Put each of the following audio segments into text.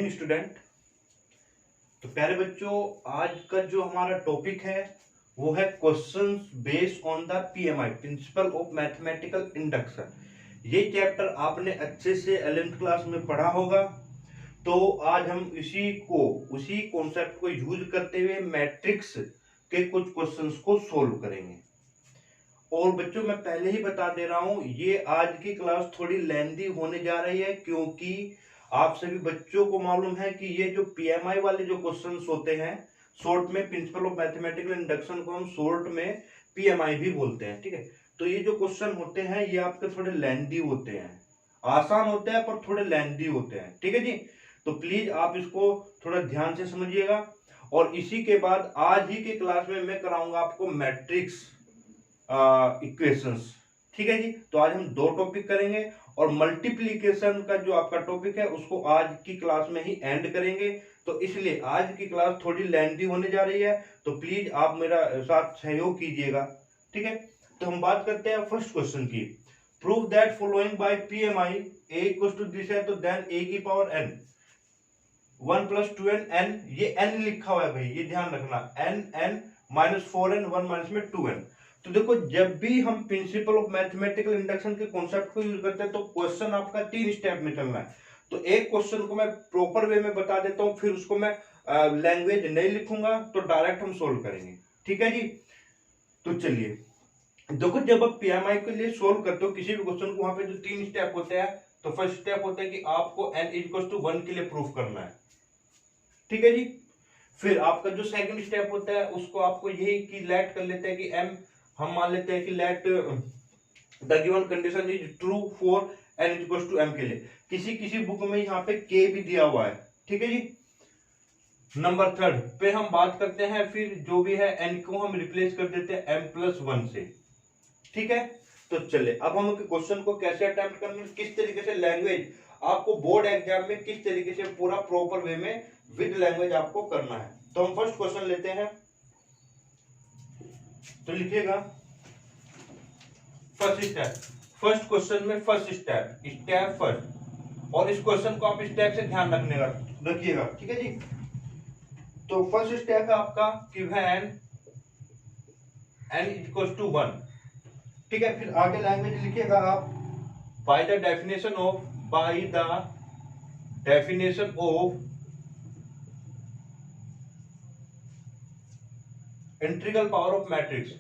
Morning student. तो प्यारे बच्चों, आज का जो हमारा टॉपिक है वो है questions based on the PMI, principle of mathematical induction. ये चैप्टर आपने अच्छे से 11th क्लास में पढ़ा होगा। तो आज हम उसी कॉन्सेप्ट को यूज करते हुए मैट्रिक्स के कुछ क्वेश्चंस को सोल्व करेंगे। और बच्चों, मैं पहले ही बता दे रहा हूं, ये आज की क्लास थोड़ी लेंथी होने जा रही है, क्योंकि आप सभी बच्चों को मालूम है कि ये जो पीएमआई वाले जो क्वेश्चंस होते हैं, शॉर्ट में प्रिंसिपल ऑफ मैथमेटिकल इंडक्शन को हम शॉर्ट में पीएमआई भी बोलते हैं, ठीक है। तो ये जो क्वेश्चन होते हैं ये आपके थोड़े लेंथी होते हैं, आसान होते हैं पर थोड़े लेंथी होते हैं, ठीक है जी। तो प्लीज आप इसको थोड़ा ध्यान से समझिएगा। और इसी के बाद आज ही के क्लास में मैं कराऊंगा आपको मैट्रिक्स इक्वेशंस, ठीक है जी। तो आज हम दो टॉपिक करेंगे और मल्टीप्लिकेशन का जो आपका टॉपिक है उसको आज की क्लास में ही एंड करेंगे। तो इसलिए आज की क्लास थोड़ी लेंथी होने जा रही है, तो प्लीज आप मेरा साथ सहयोग कीजिएगा, ठीक है। तो हम बात करते हैं फर्स्ट क्वेश्चन की। Prove that following by PMI A equals to this है, तो देन ए की power N 1 plus 2n, N ये एन लिखा हुआ है भाई, ये ध्यान रखना, एन माइनस 4n, 1 माइनस में 2n। तो देखो, जब भी हम प्रिंसिपल ऑफ मैथमेटिकल इंडक्शन के कॉन्सेप्ट को यूज करते हैं तो क्वेश्चन आपका 3 स्टेप में चलना है। तो एक क्वेश्चन को मैं प्रॉपर वे में बता देता हूं, फिर उसको मैं लैंग्वेज नहीं लिखूंगा, तो डायरेक्ट हम सोल्व करेंगे, ठीक है जी। तो चलिए देखो, जब आप पीएमआई के लिए सोल्व करते हो किसी भी क्वेश्चन को, वहां पे जो 3 स्टेप होते हैं, तो फर्स्ट स्टेप होता है कि आपको n इक्वल टू 1 के लिए प्रूफ करना है, ठीक है जी। फिर आपका जो सेकंड स्टेप होता है उसको आपको यही कि लेट कर लेते हैं कि m, हम मान लेते हैं कि let the given condition is true for n equal to m के लिए। किसी किसी बुक में यहाँ पे k भी दिया हुआ है, ठीक है जी। नंबर थर्ड पे हम बात करते हैं, फिर जो भी है n को हम रिप्लेस कर देते हैं m प्लस 1 से, ठीक है। तो चले अब हम क्वेश्चन को कैसे अटेम्प्ट करना है, किस तरीके से लैंग्वेज आपको बोर्ड एग्जाम में किस तरीके से पूरा प्रॉपर वे में विद लैंग्वेज आपको करना है। तो हम फर्स्ट क्वेश्चन लेते हैं, तो लिखिएगा फर्स्ट स्टेप। फर्स्ट क्वेश्चन में फर्स्ट स्टेप फर्स्ट, और इस क्वेश्चन को आप स्टेप से ध्यान रखिएगा, ठीक है जी। तो फर्स्ट स्टेप है आपका कि व्हेन n इक्वल्स टू 1, ठीक है। फिर आगे लैंग्वेज लिखिएगा आप, bye the definition of integral power of matrix,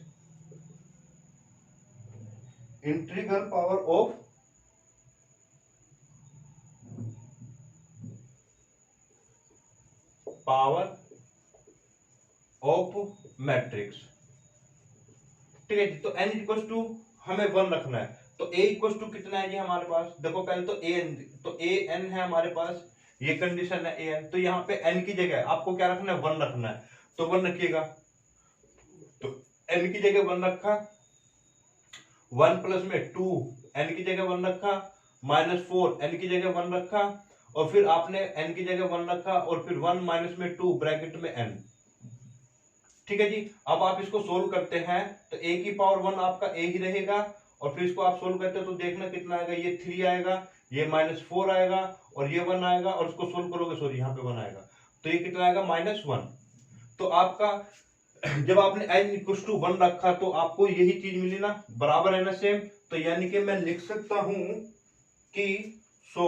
integral power of matrix, ठीक है जी। तो n इक्वल टू हमें 1 रखना है, तो a इक्वल टू कितना है जी हमारे पास, देखो पहले तो a n है हमारे पास, ये कंडीशन है a n। तो यहाँ पे n की जगह आपको क्या रखना है, 1 रखना है, तो 1 रखिएगा। तो n की जगह 1 रखा, 1 प्लस में 2 n की जगह 1 रखा, माइनस 4 n की जगह 1 रखा, और फिर आपने n की जगह 1 रखा, और फिर 1 माइनस में 2 ब्रैकेट में n, ठीक है जी। अब आप इसको सोल्व करते हैं तो a की पावर 1 आपका a ही रहेगा, और फिर इसको आप सोल्व करते हो तो देखना कितना आएगा, ये 3 आएगा, ये माइनस 4 आएगा, और ये 1 आएगा, और इसको सोल्व करोगे, सॉरी यहाँ पे 1 आएगा, तो ये कितना आएगा, माइनस 1। तो आपका जब आपने n इक्वल टू 1 रखा तो आपको यही चीज मिली ना, बराबर है ना सेम। तो यानी कि मैं लिख सकता हूं कि so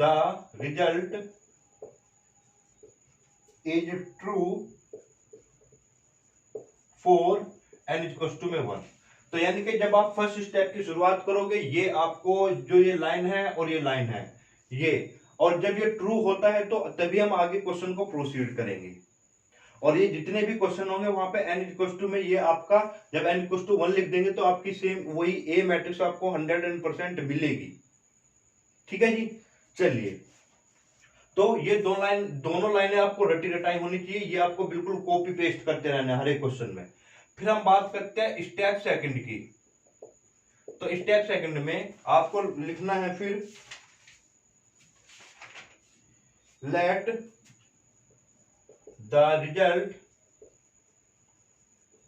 the result is true for n equal to में 1। तो यानी कि जब आप फर्स्ट स्टेप की शुरुआत करोगे, ये आपको जो ये लाइन है और ये लाइन है ये, और जब ये ट्रू होता है तो तभी हम आगे क्वेश्चन को प्रोसीड करेंगे। और ये जितने भी क्वेश्चन होंगे वहां पे n इक्वल टू में ये आपका, जब n इक्वल टू 1 लिख देंगे तो आपकी सेम वही ए मैट्रिक्स आपको 100% मिलेगी, ठीक है जी। चलिए, तो ये दोनों लाइनें आपको रटी रटाई होनी चाहिए, ये आपको बिल्कुल कॉपी पेस्ट करते रहना है हर एक क्वेश्चन में। फिर हम बात करते हैं स्टेप सेकंड की। तो स्टेप सेकंड में आपको लिखना है फिर let the result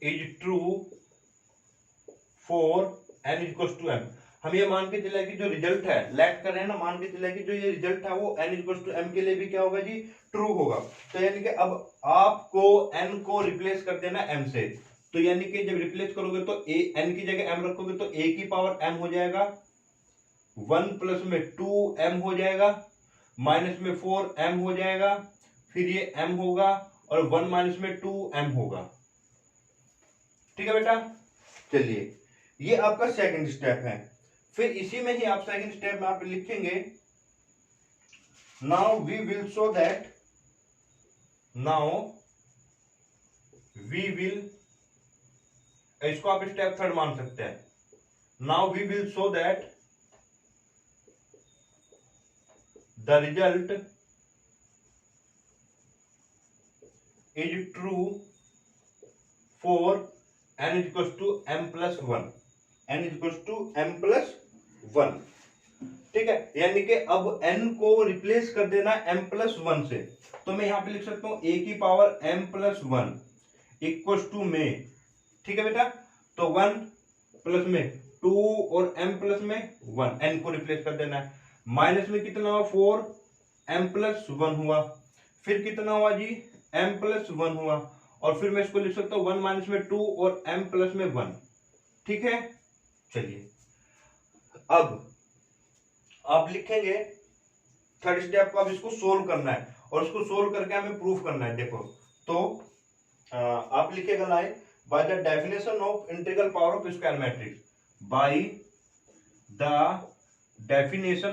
is true for n equal to m। हम ये मान के चले कि जो रिजल्ट है लेट कर रहे हैं ना, मान के चले कि जो ये रिजल्ट है वो n इक्वल टू m के लिए भी क्या होगा जी, ट्रू होगा। तो यानी कि अब आपको n को रिप्लेस कर देना m से, तो यानी कि जब रिप्लेस करोगे तो n की जगह m रखोगे तो a की पावर m हो जाएगा, 1 प्लस में 2m हो जाएगा, माइनस में 4m हो जाएगा, फिर ये m होगा और 1 माइनस में 2m होगा। ठीक है बेटा, चलिए ये आपका सेकंड स्टेप है। फिर इसी में ही आप सेकंड स्टेप में आप लिखेंगे now we will show that, now we will, इसको आप स्टेप थर्ड मान सकते हैं, now we will show that the result is true for n is equal to m plus 1, n is equal to m plus 1। ठीक है, यानी कि अब n को रिप्लेस कर देना m प्लस 1 से, तो मैं यहां पे लिख सकता हूं a की power m plus 1 equal to में, ठीक है बेटा, तो 1 प्लस में 2 और m प्लस में 1, n को रिप्लेस कर देना है। माइनस में कितना हुआ 4, m प्लस 1 हुआ, फिर कितना हुआ जी m प्लस 1 हुआ, और फिर मैं इसको लिख सकता हूं 1 माइनस में 2 और m प्लस में 1। ठीक है, चलिए अब आप लिखेंगे थर्ड स्टेप को, अब इसको सोल्व करना है और इसको सोल्व करके हमें प्रूफ करना है। देखो तो आप लिखेगा line by the definition of integral power of square matrix, bye the definition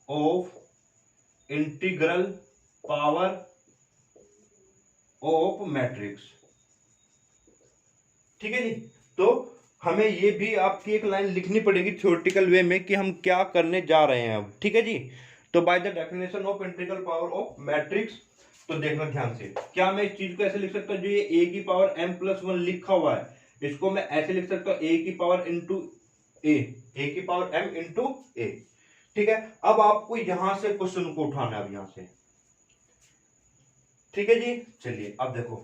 of integral power of matrix. ठीक है जी, तो हमें ये भी आपकी एक लाइन लिखनी पड़ेगी थ्योरेटिकल वे में कि हम क्या करने जा रहे हैं अब। ठीक है जी, तो bye the definition of integral power of matrix, तो देखना ध्यान से, क्या मैं इस चीज को ऐसे लिख सकता हूँ, जो ये a की पावर m प्लस 1 लिखा हुआ है, इसको मैं ऐसे लिख सकता हूँ a की पावर इंटू a, a की पावर m इंटू a। ठीक है, अब आपको यहां से क्वेश्चन को उठाना है, अब यहां से। ठीक है जी, चलिए अब देखो,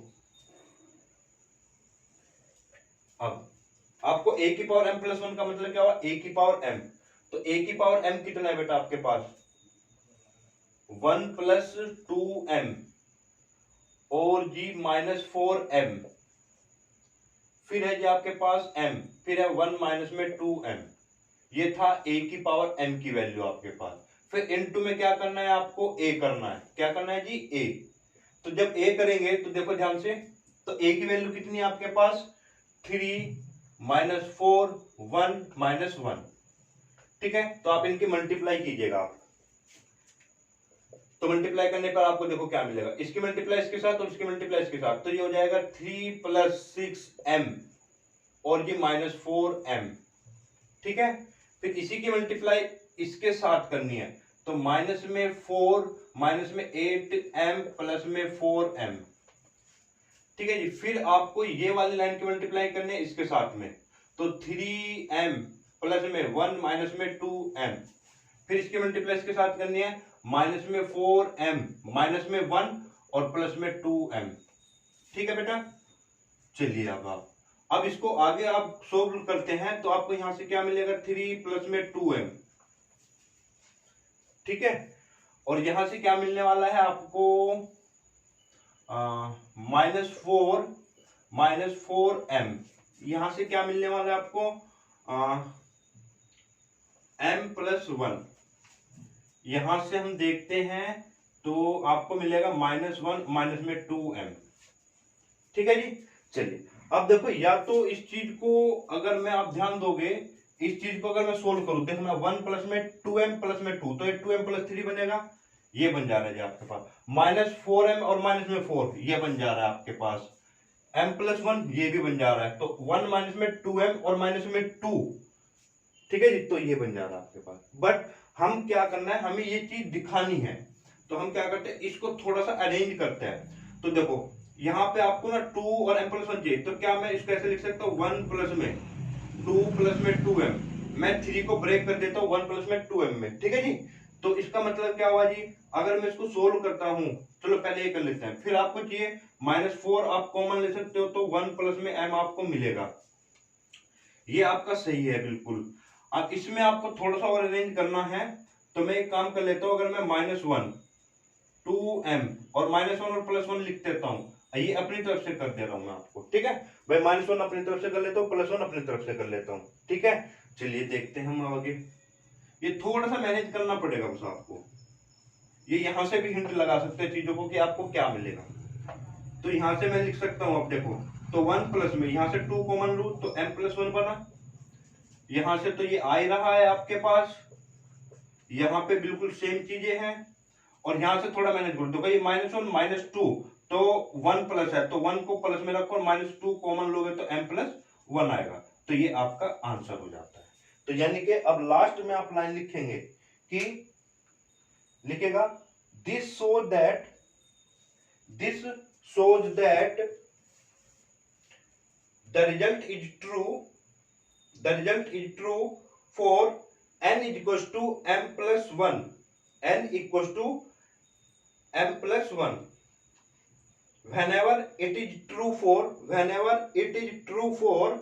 अब आपको a की पावर m प्लस 1 का मतलब क्या हुआ, a की पावर m, तो a की पावर m कितना है बेटा आपके पास, 1 प्लस 2m और जी माइनस 4m, फिर है जी आपके पास m, फिर है 1 माइनस में 2m, ये था a की पावर m की वैल्यू आपके पास। फिर इनटू में क्या करना है आपको, a करना है, क्या करना है जी a। तो जब a करेंगे तो देखो ध्यान से, तो a की वैल्यू कितनी है आपके पास, 3 माइनस 4 1 माइनस 1। ठीक है, तो आप इनकी मल्टीप्लाई कीजिएगा, तो मल्टीप्लाई करने पर आपको देखो क्या मिलेगा, इसकी मल्टीप्लाई इसके साथ और इसकी मल्टीप्लाई इसके साथ, तो ये हो जाएगा 3 प्लस 6m और ये माइनस 4m। ठीक है, फिर इसी की मल्टीप्लाई इसके साथ करनी है, तो माइनस में 4 माइनस में 8m प्लस में 4m। ठीक है जी, फिर आपको ये वाली लाइन की मल्टीप्लाई करनी है इसके साथ में, तो 3m प्लस में 1 माइनस में 2m, फिर इसकी मल्टीप्लाई इसके साथ करनी है, माइनस में 4m माइनस में 1 और प्लस में 2m। ठीक है बेटा, चलिए अब इसको आगे आप सोल्व करते हैं, तो आपको यहां से क्या मिलेगा, 3 प्लस में 2m। ठीक है, और यहां से क्या मिलने वाला है आपको, माइनस 4m, यहां से क्या मिलने वाला है आपको, m प्लस 1, यहां से हम देखते हैं तो आपको मिलेगा -1 माइनस में 2m। ठीक है जी, चलिए अब देखो, या तो इस चीज को अगर मैं आप ध्यान दोगे, इस चीज को अगर मैं सोल्व करूं, देखना 1 प्लस में 2m प्लस में 2, तो ये 2m प्लस 3 बनेगा, ये बन जा रहा है जी आपके पास, -4m और माइनस में 4 ये बन जा रहा है आपके पास, m प्लस 1 ये भी बन जा रहा है, तो 1 माइनस में 2m और माइनस में 2। ठीक है जी, तो ये बन जा रहा है आपके पास। बट हम क्या करना है, हमें ये चीज दिखानी है, तो हम क्या करते हैं, इसको थोड़ा सा अरेंज करते हैं। तो देखो यहाँ पे आपको ना 2 और m प्लस 1 चाहिए, तो क्या मैं इसको ऐसे लिख सकता हूँ, 1 प्लस में 2 प्लस में 2m, मैं 3 को ब्रेक कर देता हूँ 1 प्लस में 2m में। ठीक है जी, तो इसका मतलब क्या हुआ जी, अगर मैं इसको सोल्व करता हूं, चलो पहले ये कर लेते हैं, फिर आपको चाहिए -4 आप कॉमन ले सकते हो, तो 1 प्लस में m आपको मिलेगा, ये आपका सही है बिल्कुल। अब इसमें आपको थोड़ा सा और अरेंज करना है, तो मैं एक काम कर लेता हूं, अगर मैं -1 2m और -1 और +1 लिख देता हूं, ये अपनी तरफ से कर दे रहा हूं मैं आपको, ठीक है भाई। -1 अपनी तरफ से कर लेता हूं, +1 अपनी तरफ से कर लेता हूं, ठीक है। चलिए देखते हैं हम आगे। ये थोड़ा सा मैनेज करना पड़ेगा बस आपको। ये यहां से भी हिंट लगा सकते हैं चीजों को कि आपको क्या मिलेगा। तो यहां से मैं लिख सकता हूं, अब देखो, तो 1 प्लस में यहां से 2 कॉमन लूं तो m+1 बना। यहां से तो ये आ ही रहा है आपके पास, यहां पे बिल्कुल सेम चीजें हैं। और यहां से थोड़ा मैनेज कर दो भाई, -1 -2 तो 1 प्लस है, तो 1 को प्लस में रखो और -2 कॉमन लोगे तो m+1 आएगा। तो ये आपका आंसर हो जाता है। तो यानी कि अब लास्ट में आप लाइन लिखेंगे कि लिखेगा this shows that the result is true for n is equals to m+1, n equals to m+1 whenever it is true for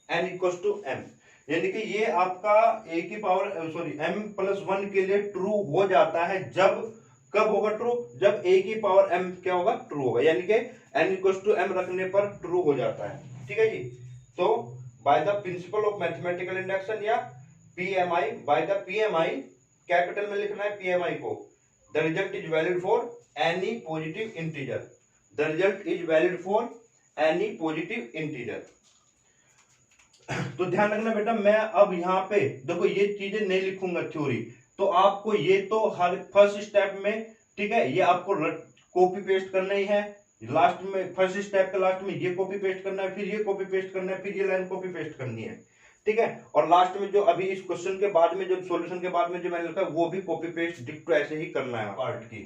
n equals to m। यानी कि ये आपका a की पावर m+1 के लिए ट्रू हो जाता है जब, कब होगा ट्रू, जब a की पावर m क्या होगा, ट्रू होगा। यानी कि n इक्वल्स टू m रखने पर ट्रू हो जाता है, ठीक है जी। तो by the principle of mathematical induction या PMI, by the PMI capital में लिखना है PMI को, the result is valid for any positive integer, the result is valid for any positive integer. तो ध्यान रखना बेटा, मैं अब यहाँ पे देखो ये चीजें नहीं लिखूंगा थ्योरी, तो आपको ये तो हर फर्स्ट स्टेप में, ठीक है, ये आपको कॉपी पेस्ट करना ही है। लास्ट में फर्स्ट स्टेप के लास्ट में ये कॉपी पेस्ट करना है, फिर ये कॉपी पेस्ट करना है, फिर ये लाइन कॉपी पेस्ट करनी है, ठीक है। और लास्ट में जो अभी इस क्वेश्चन के बाद में जो सॉल्यूशन के बाद में जो मैंने लिखा है वो भी कॉपी पेस्ट डिक्टो ऐसे ही करना है पार्ट की।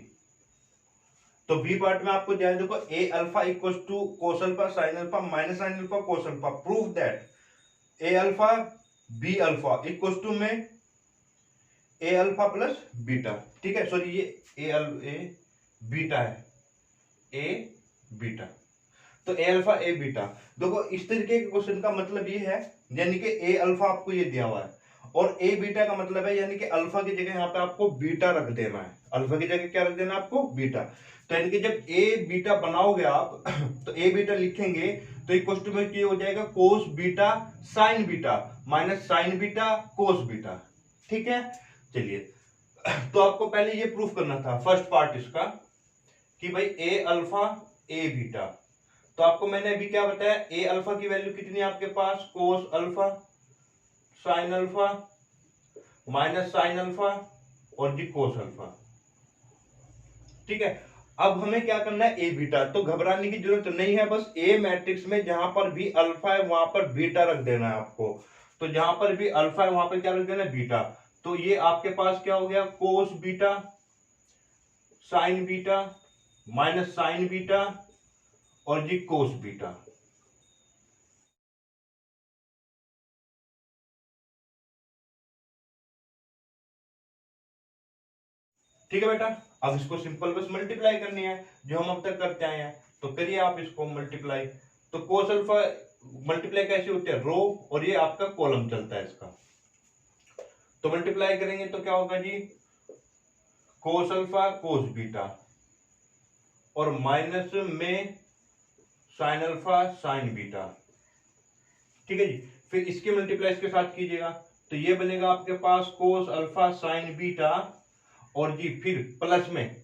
तो बी पार्ट में आपको ध्यान देखो, A alpha equals to cos alpha sine alpha minus sine alpha cos alpha, prove that A alpha B alpha equals to में ए अल्फा प्लस बीटा, ठीक है। सॉरी ये ए बीटा है, ए बीटा, तो ए अल्फा ए बीटा। देखो इस तरीके के क्वेश्चन का मतलब ये है, यानी कि ए अल्फा आपको ये दिया हुआ है और ए बीटा का मतलब है यानी कि अल्फा की जगह यहाँ पे आपको बीटा रख देना है, अल्फा की जगह क्या रख देना है आपको, बीटा। तो यानी कि जब ए बीटा बनाओगे आप तो ए बीटा लिखेंगे तो इक्वल टू में क्या हो जाएगा, cos beta sine beta minus sign beta cos beta, ठीक है। चलिए तो आपको पहले ये प्रूफ करना था फर्स्ट पार्ट इसका कि भाई ए अल्फा ए बीटा। तो आपको मैंने अभी क्या बताया, ए अल्फा की वैल्यू कितनी है आपके पास, cos alpha sine alpha minus sine alpha और जी कोस अल्फा, ठीक है। अब हमें क्या करना है, ए बीटा। तो घबराने की जरूरत नहीं है, बस ए मैट्रिक्स में जहां पर भी अल्फा है वहां पर बीटा रख देना है आपको। तो जहां पर भी अल्फा है वहां पर क्या रख देना है, बीटा। तो ये आपके पास क्या हो गया, cos beta sine beta minus sign beta और जी कोस बीटा, ठीक है बेटा। अब इसको सिंपल बस मल्टीप्लाई करनी है जो हम अब तक करते आए हैं, तो करिए आप इसको मल्टीप्लाई। तो कोस अल्फा मल्टीप्लाई कैसे होते हैं, रो और ये आपका कॉलम चलता है इसका। तो मल्टीप्लाई करेंगे तो क्या होगा जी, कोस अल्फा कोस बीटा और माइनस में साइन अल्फा साइन बीटा, ठीक है जी। फिर इसके मल्टीप्लाई इसके साथ कीजिएगा तो ये बनेगा आपके पास कोस अल्फा साइन बीटा और जी फिर प्लस में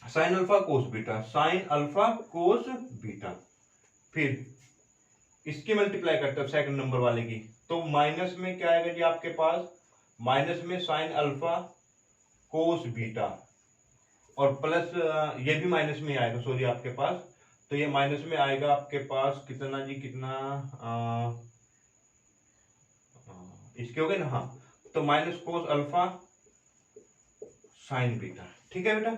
sine alpha cos beta, sign alpha cos beta. फिर इसकी मल्टीप्लाई करते हैं सेकंड नंबर वाले की, तो माइनस में क्या आएगा जी आपके पास, माइनस में साइन अल्फा कोस बीटा और प्लस ये भी माइनस में आएगा, सॉरी आपके पास। तो ये माइनस में आएगा आपके पास कितना जी, कितना इसके हो गए ना, हाँ। तो minus cos alpha sign beta, ठीक है बेटा।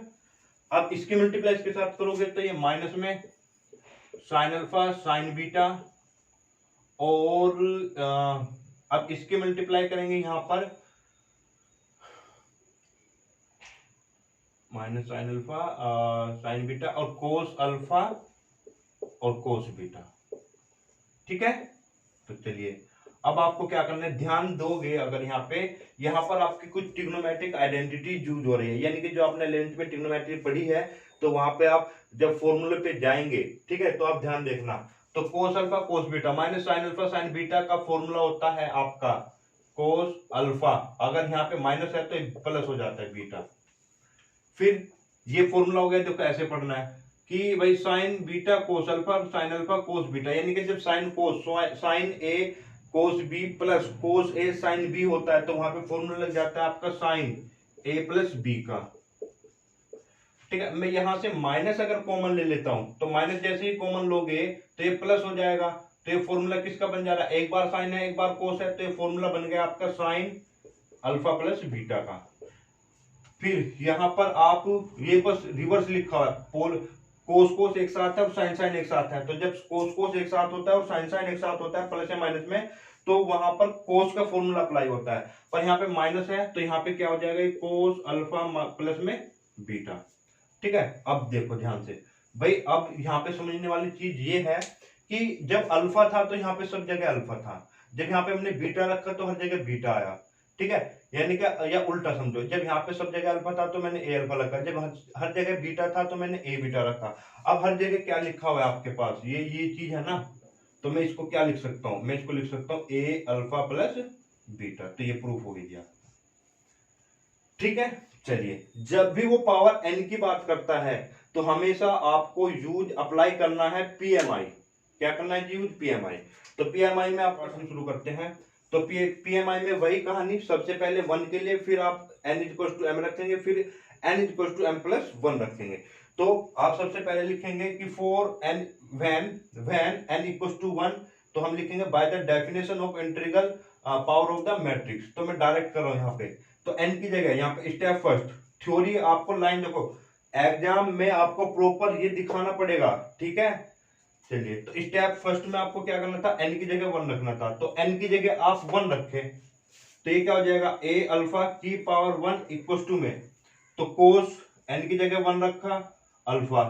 अब इसकी मल्टीप्लाई इसके साथ करोगे तो ये माइनस में साइन अल्फा साइन बीटा और अब इसके मल्टीप्लाई करेंगे यहां पर minus sine alpha sign beta और कोस अल्फा और कोस बीटा, ठीक है। तो चलिए अब आपको क्या करना है, ध्यान दोगे अगर यहाँ पर आपकी कुछ ट्रिग्नोमेट्रिक आइडेंटिटी यूज हो रही है, यानी कि जो आपने 11th में ट्रिग्नोमेट्री पढ़ी है, तो वहां पे आप जब फॉर्मूले पे जाएंगे, ठीक है, तो आप ध्यान देखना। तो cos alpha cos beta minus sine alpha sign beta का फॉर्मूला होता है आपका कोस अल्फा, अगर यहाँ पे माइनस है तो प्लस हो जाता है बीटा। फिर ये फॉर्मूला हो गया, तो कैसे पढ़ना है कि भाई sign beta cos alpha cos beta, यानी कि जब साइन कोस साइन ए कोस बी प्लस कोस ए साइन बी होता है, तो वहां पे फॉर्मूला लग जाता है आपका साइन ए प्लस बी का। ठीक है, मैं यहां से माइनस अगर कॉमन ले लेता हूं, तो माइनस जैसे ही कॉमन लोगे तो ये प्लस हो जाएगा। तो ये फॉर्मूला किसका बन जा रहा है, एक बार साइन है एक बार कोस है, तो ये फॉर्मूला बन गया आपका साइन अल्फा प्लस बीटा का। फिर यहां पर आप ये बस रिवर्स लिखा है, पोल कोस कोस एक साथ है और साइन साइन एक साथ है, तो जब कोस कोस एक साथ होता है और साइन साइन एक साथ होता है प्लस या माइनस में, तो वहां पर कोस का फॉर्मूला अप्लाई होता है। पर यहाँ पे माइनस है तो यहाँ पे क्या हो जाएगा, कोस अल्फा प्लस में बीटा। ठीक है, अब देखो ध्यान से भाई, अब यहाँ पे समझने वाली चीज ये है कि जब अल्फा था तो यहाँ पे सब जगह अल्फा था, जब यहाँ पे हमने बीटा रखा तो हर जगह बीटा आया। ठीक है, यानी क्या, या उल्टा समझो, जब यहाँ पे सब जगह अल्फा था तो मैंने ए अल्फा रखा, जब हर जगह बीटा था तो मैंने ए बीटा रखा। अब हर जगह क्या लिखा हुआ है आपके पास, ये चीज है ना, तो मैं इसको क्या लिख सकता हूं, मैं इसको लिख सकता हूं ए अल्फा प्लस बीटा, तो ये प्रूफ हो गया। ठीक है, चलिए जब भी वो पावर एन की बात करता है तो हमेशा आपको यूज अप्लाई करना है पीएमआई। क्या करना है, यूज पीएमआई। तो पीएमआई में आप क्वेश्चन शुरू करते हैं। तो पीएमआई में वही कहानी, सबसे पहले 1 के लिए, फिर आप n इक्वल टू m रखेंगे, फिर n equal to m plus 1 रखेंगे। तो आप सबसे पहले लिखेंगे कि for n when n equal to 1, तो हम लिखेंगे by the definition of integral power of the matrix. तो मैं डायरेक्ट कर रहा हूं यहाँ पे, तो n की जगह यहाँ पे स्टेप फर्स्ट, थ्योरी आपको लाइन देखो, एग्जाम में आपको प्रॉपर ये दिखाना पड़ेगा। ठीक है, चलिए तो स्टेप फर्स्ट में आपको क्या करना था, n की जगह 1 रखना था, तो n की जगह आप 1 रखे, तो ये क्या हो जाएगा, a अल्फा की पावर 1 इक्वल टू में, तो कोस n की जगह 1 रखा अल्फा,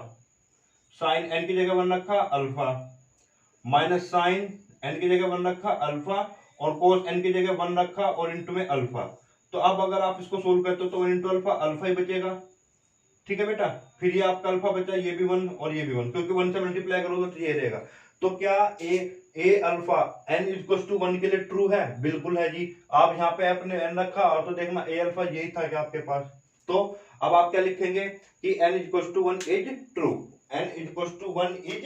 साइन n की जगह 1 रखा अल्फा, माइनस साइन n की जगह 1 रखा अल्फा, और कोस n की जगह 1 रखा और इंटू में अल्फा। तो अब अगर आप इसको सोल्व करते हो तो 1 इंटू अल्फा, अल्फा ही बचेगा। ठीक है बेटा, फिर ये आपका अल्फा बचा, ये भी 1 और ये भी 1, क्योंकि 1 से मल्टीप्लाई करोगे तो ये रहेगा। तो क्या ए अल्फा n इक्वल टू 1 के लिए ट्रू है, बिल्कुल है जी। आप यहाँ पे आपने n रखा और तो देखना ए अल्फा यही था क्या आपके पास। तो अब आप क्या लिखेंगे कि n equal to 1 is true, n equal to 1 is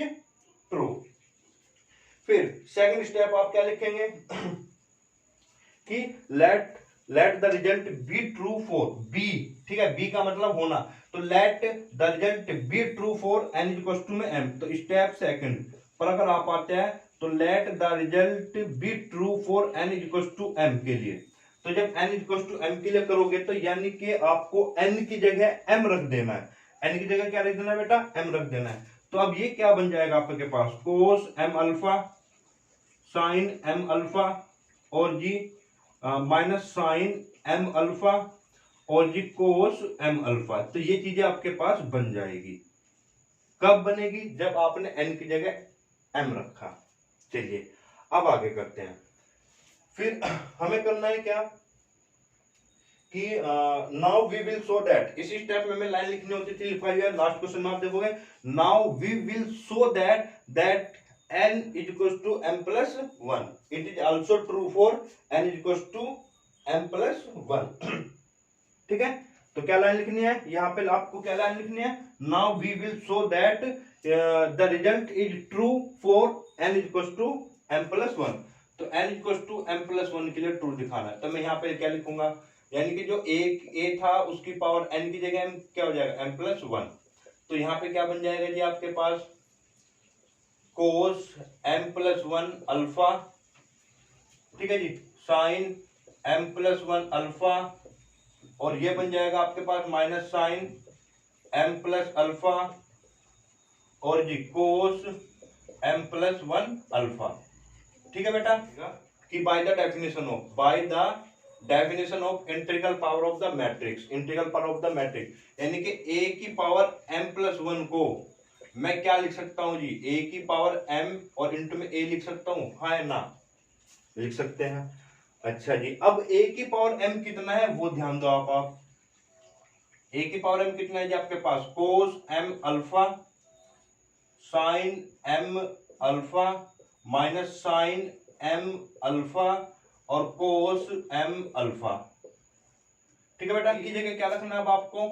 true. फिर सेकंड स्टेप आप क्या लिखेंगे कि let the result be true for B. ठीक है, बी का मतलब होना, तो let the result be true for n equal to में m। तो स्टेप सेकंड पर अगर आप आते हैं तो let the result be true for n equal to m के लिए। तो जब n इक्वल टू m के लिए करोगे तो यानी कि आपको n की जगह m रख देना है। n की जगह क्या रख देना है बेटा, m रख देना है। तो अब ये क्या बन जाएगा आपके पास, cos m alpha sine m alpha और जी माइनस साइन m अल्फा और जी कोस m अल्फा। तो ये चीजें आपके पास बन जाएगी। कब बनेगी, जब आपने n की जगह m रखा। चलिए अब आगे करते हैं। फिर हमें करना है क्या कि now we will show that, इसी स्टेप में लाइन लिखनी होती थी, लिखवाई हुई है, लास्ट क्वेश्चन में आप देखोगे, now we will show that n is equals to m plus 1. It is also true for n is equals to m plus 1. ठीक है, तो क्या लाइन लिखनी है यहाँ पे, आपको क्या लाइन लिखनी है, now we will show that the result is true for n is equals to m plus 1. तो n is equals to m plus 1 के लिए ट्रू दिखाना है। तो मैं यहाँ पे क्या लिखूंगा, यानी कि जो a था उसकी पावर n की जगह m क्या हो जाएगा, m plus 1। तो यहाँ पे क्या बन जाएगा जी आपके पास, कोस m प्लस 1 अल्फा, ठीक है जी, साइन m प्लस 1 अल्फा, और ये बन जाएगा आपके पास minus sine m plus alpha और जी कोस m प्लस 1 अल्फा। ठीक है बेटा, कि by the definition of integral power of the matrix, integral power of the matrix, यानी कि a की पावर m प्लस 1 को मैं क्या लिख सकता हूं जी, a की पावर m और इंटू में a लिख सकता हूं, हाँ या ना, लिख सकते हैं। अच्छा जी, अब a की पावर m कितना है वो ध्यान दो आप a की पावर m कितना है जी आपके पास, cos m alpha sine m alpha minus sine m alpha और कोस m अल्फा। ठीक है बेटा, की जगह क्या रखना है अब आपको,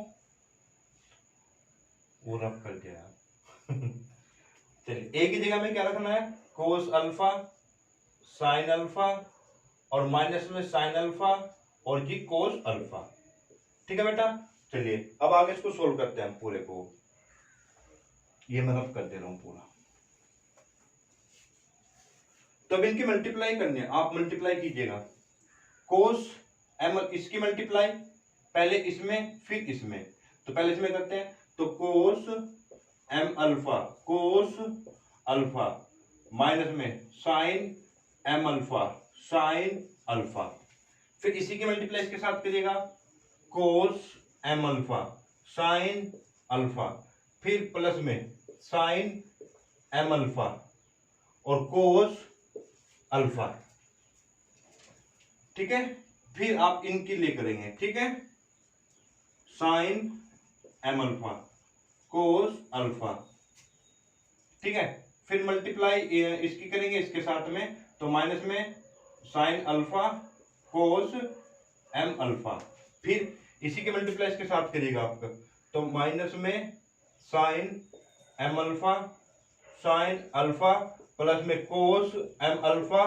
वो रब कर दिया चलिए ए की जगह में क्या रखना है, कोस अल्फा साइन अल्फा और माइनस में साइन अल्फा और जी कोस अल्फा। ठीक है बेटा, चलिए अब आगे इसको सोल्व करते हैं पूरे को, ये मैं रब कर दे रहा हूं पूरा। तो अब इनकी मल्टीप्लाई करनी है, आप मल्टीप्लाई कीजिएगा, कोस एम इसकी मल्टीप्लाई पहले इसमें फिर इसमें, तो पहले इसमें करते हैं, तो कोस एम अल्फा माइनस में sine M alpha sine alpha, फिर इसी की मल्टीप्लाई इसके साथ करिएगा, cos M alpha sine alpha, फिर प्लस में साइन एम अल्फा और कोस अल्फा। ठीक है, फिर आप इनके लिए करेंगे, ठीक है, sine M alpha cos alpha. ठीक है, फिर मल्टीप्लाई इसकी करेंगे इसके साथ में, तो माइनस में sine alpha cos M alpha, फिर इसी के मल्टीप्लाई इसके साथ करिएगा आपका, तो माइनस में sine M alpha sine alpha plus में कोस एम अल्फा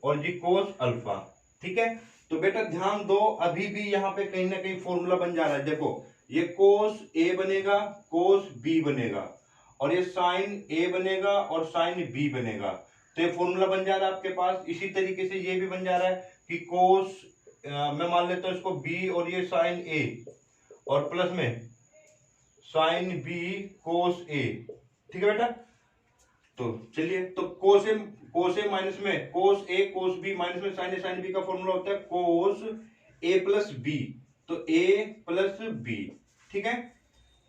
और जी कोस अल्फा। ठीक है, तो बेटा ध्यान दो, अभी भी यहाँ पे कहीं ना कहीं फॉर्मूला बन जा रहा है, देखो ये कोस ए बनेगा कोस बी बनेगा और ये साइन ए बनेगा और साइन बी बनेगा, तो ये फॉर्मूला बन जा रहा है आपके पास। इसी तरीके से ये भी बन जा रहा है कि कोस मैं मान लेता हूं इसको बी और ये साइन ए और प्लस में साइन बी कोस ए। ठीक है बेटा, तो चलिए, तो कोस ए माइनस में कोस ए कोस बी माइनस में साइन बी का फॉर्मूला होता है कोस ए प्लस बी, तो ए प्लस बी। ठीक है,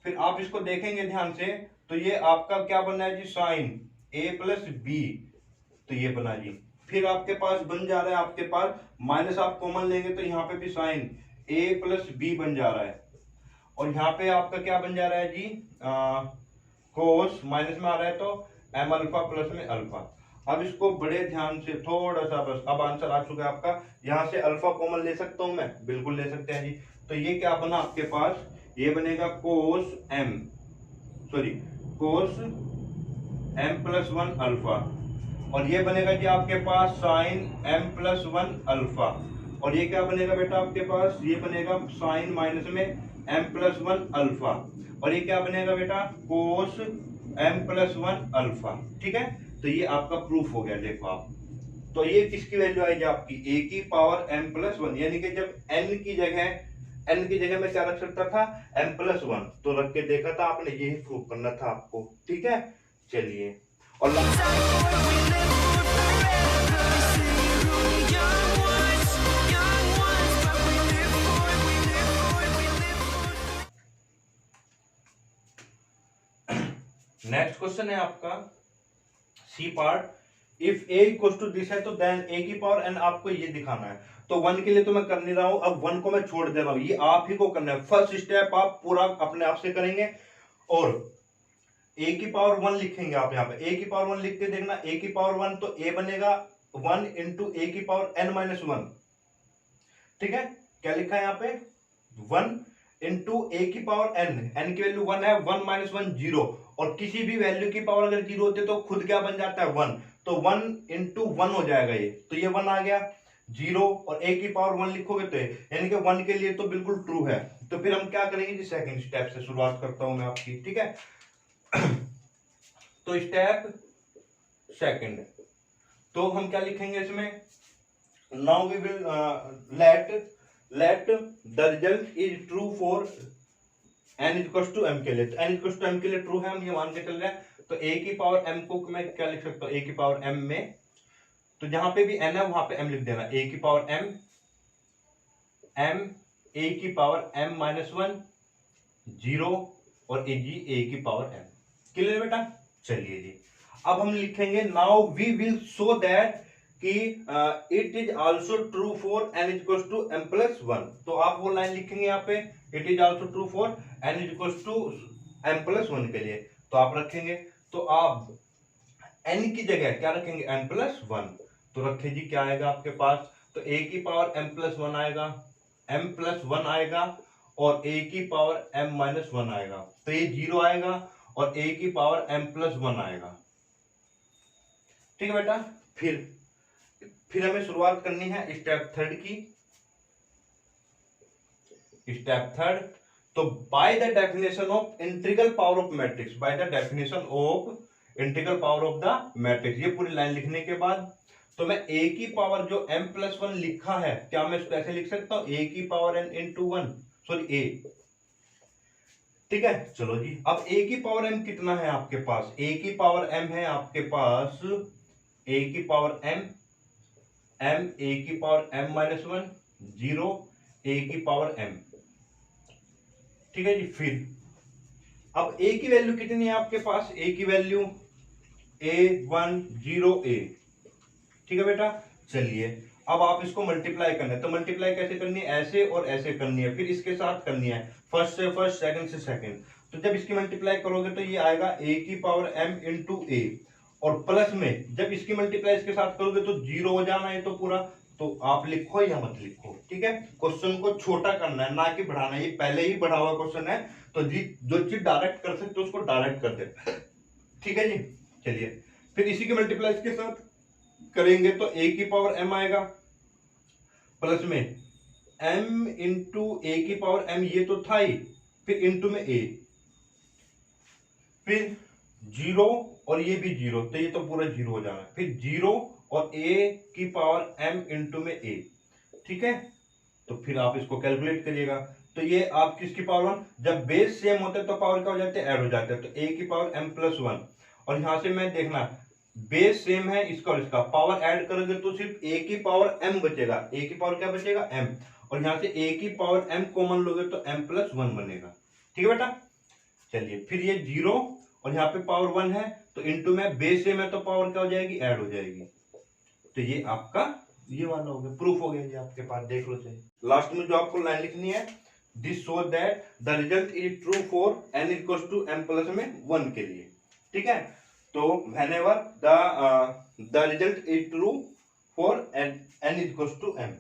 फिर आप इसको देखेंगे ध्यान से, तो ये आपका क्या बना है जी, साइन ए प्लस बी, तो ये बना जी। फिर आपके पास बन जा रहा है, आपके पास माइनस आप कॉमन लेंगे तो यहाँ पे भी साइन ए प्लस बी बन जा रहा है और यहाँ पे आपका क्या बन जा रहा है जी, कोस माइनस में आ रहा है तो एम अल्फा प्लस में अल्फा। अब इसको बड़े ध्यान से थोड़ा सा, बस अब आंसर आ चुका है आपका, यहाँ से अल्फा कॉमन ले सकता हूं मैं, बिल्कुल ले सकते हैं जी। तो ये क्या बना आपके पास, ये बनेगा cos M plus one alpha और ये बनेगा जी आपके पास sine M plus one alpha और ये क्या बनेगा बेटा आपके पास, ये बनेगा साइन माइनस में एम प्लस वन अल्फा और ये क्या बनेगा बेटा, cos M plus one alpha. ठीक है, तो ये आपका प्रूफ हो गया, देखो आप, तो ये किसकी वैल्यू आएगी आपकी, ए की पावर एम प्लस वन, यानी कि जब एन की जगह में क्या रख सकता था, एम प्लस वन, तो रख के देखा था आपने, यही प्रूफ करना था आपको। ठीक है, चलिए, और नेक्स्ट क्वेश्चन है आपका C part, if A equal to this है तो देन ए की पावर एन आपको ये दिखाना है। तो वन के लिए तो मैं कर नहीं रहा हूं, अब वन को मैं छोड़ दे रहा हूं, ये आप ही को करना है। फर्स्ट स्टेप आप पूरा अपने आप से करेंगे और ए की पावर वन लिखेंगे आप, यहाँ पे ए की पावर वन लिख के देखना, ए की पावर वन तो ए बनेगा वन इंटू ए की पावर एन माइनस वन। ठीक है, क्या लिखा है यहाँ पे, वन इंटू ए की पावर एन की वैल्यू वन है, वन माइनस वन जीरो, और किसी भी वैल्यू की पावर अगर जीरो होती है तो खुद क्या बन जाता है, वन, तो वन इंटू वन हो जाएगा ये, तो ये वन आ गया, जीरो और ए की पावर वन लिखोगे तो यानी कि वन के लिए तो बिल्कुल ट्रू है। तो फिर हम क्या करेंगे जी, सेकंड स्टेप से शुरुआत करता हूं मैं आपकी। ठीक है, तो स्टेप सेकंड, तो हम क्या लिखेंगे इसमें, now we will let the result is true for n equals to m के लिए, तो n इक्वल्स टू m के लिए ट्रू है, हम ये मान के चल रहे हैं। तो a की पावर m को मैं क्या लिख सकता हूँ, a की पावर m में, तो जहां पे भी n है वहां पे m लिख देना, a की पावर m a की power m minus one zero और a की पावर m। क्लियर बेटा? चलिए जी, अब हम लिखेंगे now we will show that कि it is also true for n equals to m plus 1। तो आप वो लाइन लिखेंगे यहाँ पे, it is also true for n equals to m plus 1 के लिए। तो आप रखेंगे, तो आप n की जगह क्या रखेंगे, m प्लस 1। तो रखे जी, क्या आएगा आपके पास, तो a की पावर m प्लस 1 आएगा, m प्लस 1 आएगा, और a की पावर m माइनस 1 आएगा। तो ये 0 आएगा और a की पावर m प्लस 1 आएगा। ठीक है बेटा? फिर हमें शुरुआत करनी है स्टेप थर्ड की। स्टेप थर्ड, तो bye the definition of integral power of matrix, bye the definition of integral power of the matrix, ये पूरी लाइन लिखने के बाद तो मैं a की पावर जो m प्लस 1 लिखा है, क्या मैं इसको ऐसे लिख सकता हूं, a की power n into 1, sorry a। ठीक है, चलो जी, अब a की पावर m कितना है आपके पास, a की पावर m है आपके पास, a की पावर m, a की पावर m माइनस 1, 0, a की पावर m। ठीक है जी, फिर अब a की वैल्यू कितनी है आपके पास, a की वैल्यू a10a। ठीक है बेटा? चलिए, अब आप इसको मल्टीप्लाई करना है, तो मल्टीप्लाई कैसे करनी है, ऐसे और ऐसे करनी है, फिर इसके साथ करनी है, फर्स्ट से फर्स्ट, सेकंड से सेकंड। तो जब इसकी मल्टीप्लाई करोगे तो ये आएगा a की पावर m इंटू a, और प्लस में जब इसकी मल्टीप्लाई इसके साथ करोगे तो 0 हो जाना है तो पूरा। तो आप लिखो या मत लिखो, ठीक है, क्वेश्चन को छोटा करना है ना कि बढ़ाना है, ये पहले ही बढ़ा हुआ क्वेश्चन है, तो जो चीज डायरेक्ट कर सकते हो उसको डायरेक्ट कर दे। ठीक है जी, चलिए, फिर इसी के मल्टीप्लाई इसके साथ करेंगे तो a की पावर m आएगा, प्लस में m इंटू a की पावर m, ये तो था ही, फिर इंटू में a, फिर 0 और ये भी 0, तो ये तो पूरा 0 हो जाना, फिर 0 और a की पावर m इंटू में a। ठीक है, तो फिर आप इसको कैलकुलेट करिएगा, तो ये आप किसकी पावर 1, जब बेस सेम होते हैं तो पावर क्या हो जाते हैं, ऐड हो जाते हैं, तो a की पावर m प्लस 1, और यहां से मैं देखना बेस सेम है इसका और इसका, पावर ऐड करोगे तो सिर्फ a की पावर m बचेगा, a की पावर क्या बचेगा, m, और यहां से a की पावर m कॉमन लोगे तो m प्लस 1 बनेगा। ठीक है बेटा? चलिए, फिर ये 0 और यहाँ पे पावर 1 है, तो इंटू में बेस सेम है तो पावर क्या हो जाएगी, ऐड हो जाएगी। तो ये आपका ये वाला हो गया, प्रूफ हो गया ये आपके पास, देख लो सही। लास्ट में जो आपको लाइन लिखनी है, this show that the result is true for n equals to m plus में 1 के लिए। ठीक है, तो whenever the result is true for n equals to m।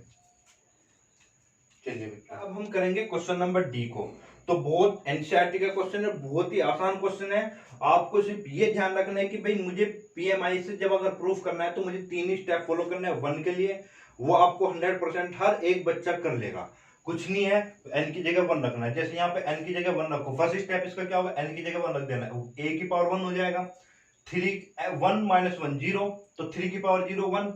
चलिए बेटा, अब हम करेंगे क्वेश्चन नंबर डी को। तो बहुत एनसीईआरटी का क्वेश्चन है, बहुत ही आसान क्वेश्चन है। आपको सिर्फ ये ध्यान रखना है कि भाई मुझे पीएमआई से जब अगर प्रूफ करना है तो मुझे 3 ही स्टेप फॉलो करना है 1 के लिए, वो आपको 100% हर एक बच्चा कर लेगा, कुछ नहीं है। n की जगह 1 रखना है, जैसे यहाँ पे n की जगह 1 रखो, फर्स्ट स्टेप इसका क्या होगा, n की जगह 1 रख देना है, a की पावर 1 हो जाएगा, 1 माइनस 1 0, तो 3 की पावर 0 1,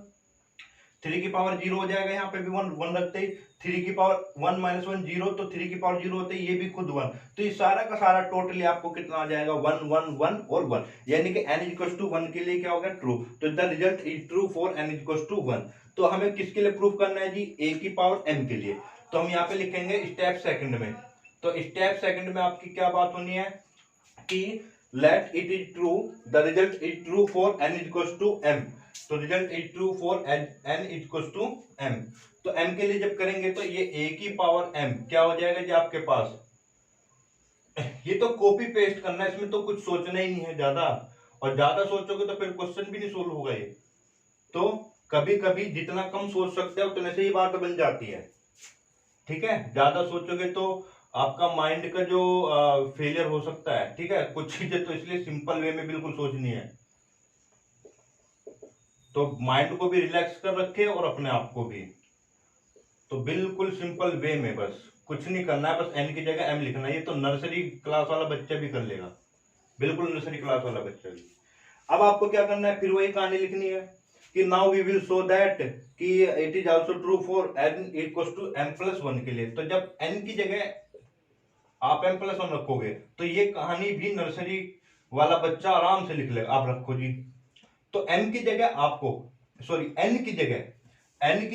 3 की पावर 0 हो जाएगा, यहाँ पे भी 1 रखते ही 3 की पावर 1 माइनस 1 0, तो 3 की पावर 0 होते ही ये भी खुद 1, तो ये सारा का सारा टोटली आपको कितना आ जाएगा, 1 1 1 और 1, यानी कि n इक्वल्स टू 1 के लिए क्या होगा, ट्रू। तो the result is true for n equals to 1। तो हमें किसके लिए प्रूफ करना है जी, a की पावर m के लिए। तो हम यहाँ पे लिखेंगे स्टेप सेकंड में, तो स्टेप सेकंड में आपकी क्या बात होनी है कि let it is true, the result is true for n equals to m। तो result is true for n equals to m। तो m के लिए जब करेंगे तो ये a की पावर m क्या हो जाएगा जी आपके पास, ये तो कॉपी पेस्ट करना है, इसमें तो कुछ सोचना ही नहीं है ज्यादा, और ज्यादा सोचोगे तो फिर क्वेश्चन भी नहीं सोल्व होगा ये। तो कभी कभी जितना कम सोच सकते हो उतने से ही बात बन जाती है। ठीक है, ज्यादा सोचोगे तो आपका माइंड का जो फेलियर हो सकता है। ठीक है, कुछ चीजें तो इसलिए सिंपल वे में बिल्कुल सोचनी है, तो माइंड को भी रिलैक्स कर रखे और अपने आप को भी, तो बिल्कुल सिंपल वे में बस कुछ नहीं करना है, बस n की जगह m लिखना है। ये तो नर्सरी क्लास वाला बच्चा भी कर लेगा, बिल्कुल नर्सरी क्लास वाला बच्चा भी। अब आपको क्या करना है, फिर वही कहानी लिखनी है कि now we will show that कि it is also true for n equals to m plus 1 के लिए। तो जब n की जगह आप m प्लस 1 रखोगे तो ये कहानी भी नर्सरी वाला बच्चा आराम से लिख लेगा। आप रखो जी, तो m की जगह आपको, सॉरी n की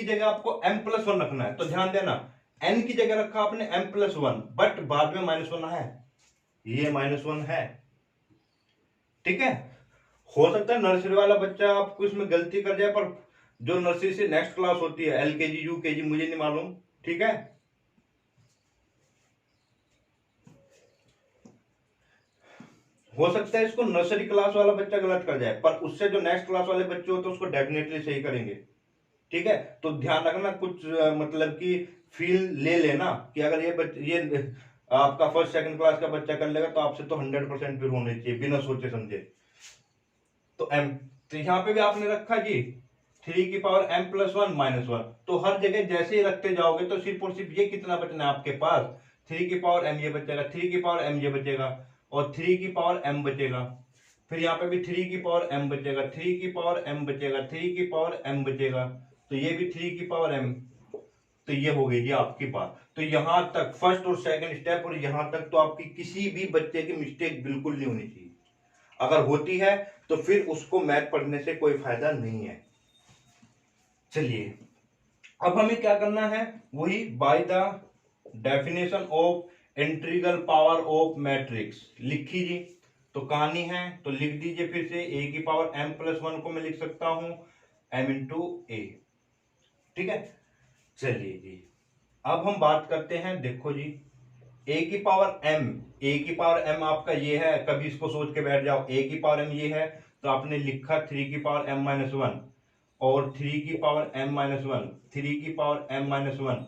जगह आपको m प्लस 1 रखना है। तो ध्यान देना, n की जगह रखा आपने m प्लस 1, बट बाद में -1 है, ये -1 है, ठीक है। हो सकता है नर्सरी वाला बच्चा आपको इसमें गलती कर जाए, पर जो नर्सरी से नेक्स्ट क्लास होती है, LKG UKG, मुझे नहीं मालूम, ठीक है। हो सकता है इसको नर्सरी क्लास वाला बच्चा गलत कर जाए, पर उससे जो नेक्स्ट क्लास वाले बच्चे होते हैं उसको डेफिनेटली सही करेंगे, ठीक है। तो ध्यान रखना, कुछ मतलब कि फील ले लेना कि अगर ये आपका फर्स्ट सेकंड क्लास का बच्चा कर लेगा तो आपसे तो 100% फिर होने चाहिए बिना सोचे समझे। तो m, तो यहाँ पे भी आपने रखा जी 3 की पावर m+1 -1, तो हर जगह जैसे ही रखते जाओगे तो सिर्फ और सिर्फ ये कितना बचना है आपके पास, 3 की पावर m ये बचेगा, 3 की पावर m ये बचेगा, और 3 की पावर m बचेगा। फिर यहाँ पे भी 3 की पावर m बचेगा, 3 की पावर m बचेगा, 3 की पावर m बचेगा, तो ये भी 3 की पावर m। तो ये हो गई जी आपकी बात। तो यहां तक फर्स्ट और सेकंड स्टेप, और यहां तक तो आपकी किसी भी बच्चे की मिस्टेक बिल्कुल नहीं होनी चाहिए। अगर होती है तो फिर उसको मैथ पढ़ने से कोई फायदा नहीं है। चलिए अब हमें क्या करना है, वही bye the definition of integral power of matrix लिखी जी। तो कहानी है तो लिख दीजिए फिर से, a⁻m+1 को मैं लिख सकता हूं m×a, ठीक है। चलिए जी अब हम बात करते हैं, देखो जी a⁻m आपका ये है, कभी इसको सोच के बैठ जाओ, a⁻m ये है, तो आपने लिखा 3 की पावर m-1, और 3 की पावर m-1, 3 की पावर m-1,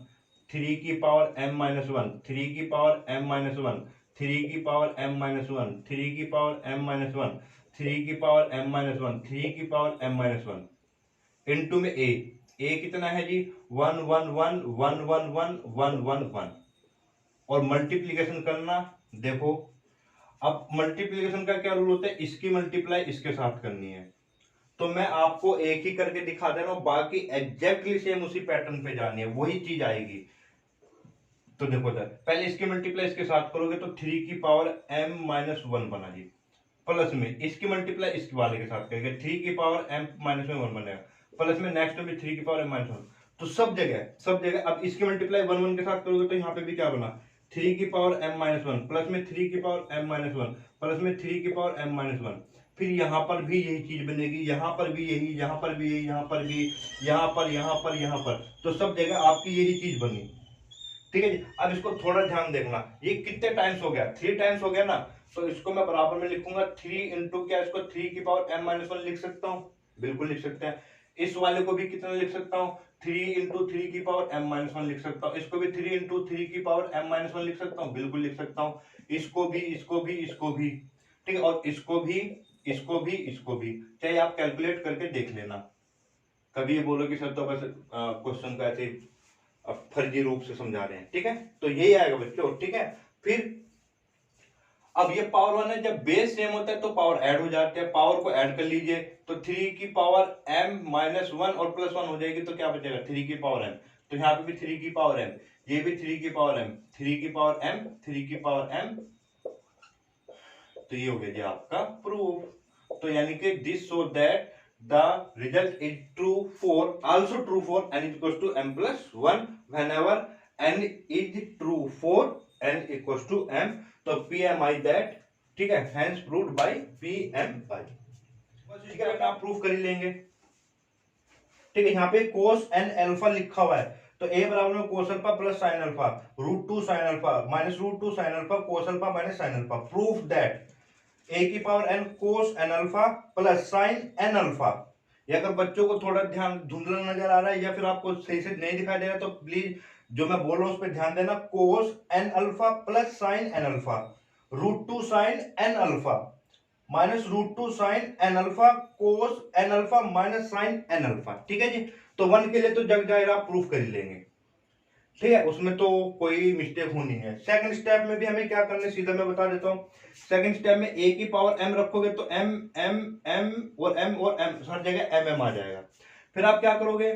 3 की पावर m-1, 3 की पावर m-1, 3 की पावर m-1, 3 की पावर m-1, 3 की पावर m-1, 3 की पावर m-1 इंटू में a कितना है जी 1 1 1 1 1 1 1 1 1, और मल्टीप्लीकेशन करना। देखो अब मल्टीप्लीकेशन का क्या रूल होता है, इसकी मल्टीप्लाई इसके साथ करनी है, तो मैं आपको एक ही करके दिखा दे रहा हूं, बाकी एग्जैक्टली सेम उसी पैटर्न पे जानी है, वही चीज आएगी। तो देखो सर पहले इसकी मल्टीप्लाई इसके साथ करोगे तो 3 की पावर m-1 बना जी, प्लस में इसकी मल्टीप्लाई इसके वाले के साथ करेंगे, 3 की पावर m-1 बनेगा, प्लस में नेक्स्ट में भी 3 की पावर m-1। तो सब जगह अब इसकी मल्टीप्लाई 1 1 के साथ करोगे तो यहाँ पे भी क्या बना 3 की पावर m-1, प्लस में 3 की पावर m-1, प्लस में 3 की पावर m-1, फिर यहाँ पर भी यही चीज बनेगी, यहाँ पर भी यही, यहाँ पर भी यही, यहाँ पर भी, यहाँ पर, यहाँ पर, यहाँ पर, तो सब जगह आपकी यही चीज बनी, ठीक है जी। अब इसको थोड़ा ध्यान देखना, ये कितने टाइम्स हो गया, 3 टाइम्स हो गया ना, तो इसको मैं बराबर में लिखूंगा 3 इंटू क्या, इसको 3 की पावर m-1 लिख सकता हूँ, बिल्कुल लिख सकते हैं। इस वाले को भी कितना लिख सकता हूँ, 3 इंटू 3 की पावर m-1 लिख सकता हूँ। इसको भी 3 इंटू 3 की पावर m-1 लिख सकता हूँ, बिल्कुल लिख सकता हूँ। इसको भी, इसको भी, इसको भी, ठीक है, और इसको भी, इसको भी, इसको भी, चाहे आप कैलकुलेट करके देख लेना। कभी ये बोलो कि सर तो बस क्वेश्चन को ऐसे फर्जी रूप से समझा रहे हैं, ठीक है, तो यही आएगा बच्चों, ठीक है। फिर अब ये पावर 1 है, जब बेस सेम होता है तो पावर ऐड हो जाते हैं, पावर को ऐड कर लीजिए, तो 3 की पावर m-1 और +1 हो जाएगी, तो क्या बचेगा 3 की पावर m, तो यहाँ पे भी 3 की पावर m, ये भी 3 की पावर m, 3 की पावर m, 3 की पावर m, तो ये हो गया जी आपका प्रूफ। तो यानी कि this show that the result is true for, also true for n equals to m+1 whenever n is true for n equals to m, तो PMI दैट, ठीक है, हैंस प्रूव्ड बाय PMI। बस इसके बाद आप प्रूफ कर ही लेंगे, ठीक है। यहाँ पे cos n अल्फा लिखा हुआ है, तो a बराबर में cos alpha plus sin alpha √2 sin alpha minus √2 sin alpha cos alpha minus sin alpha, proof that a⁻n cos n alpha plus sin n alpha. ये अगर बच्चों को थोड़ा ध्यान धुंधला नजर आ रहा है या फिर आपको सही से नहीं दिखाई दे रहा, तो प्लीज जो मैं बोल रहा हूं उस पर ध्यान देना, cos n alpha plus sin n alpha √2 sin n alpha minus √2 sin n alpha cos n alpha minus sin n alpha, ठीक है जी। तो 1 के लिए तो जग जाहिर आप प्रूफ कर ही लेंगे, ठीक है, उसमें तो कोई मिस्टेक होनी है। सेकंड स्टेप में भी हमें क्या करना है सीधा मैं बता देता हूं। सेकंड स्टेप में a की पावर m रखोगे तो m m m और m हर जगह m आ जाएगा। फिर आप क्या करोगे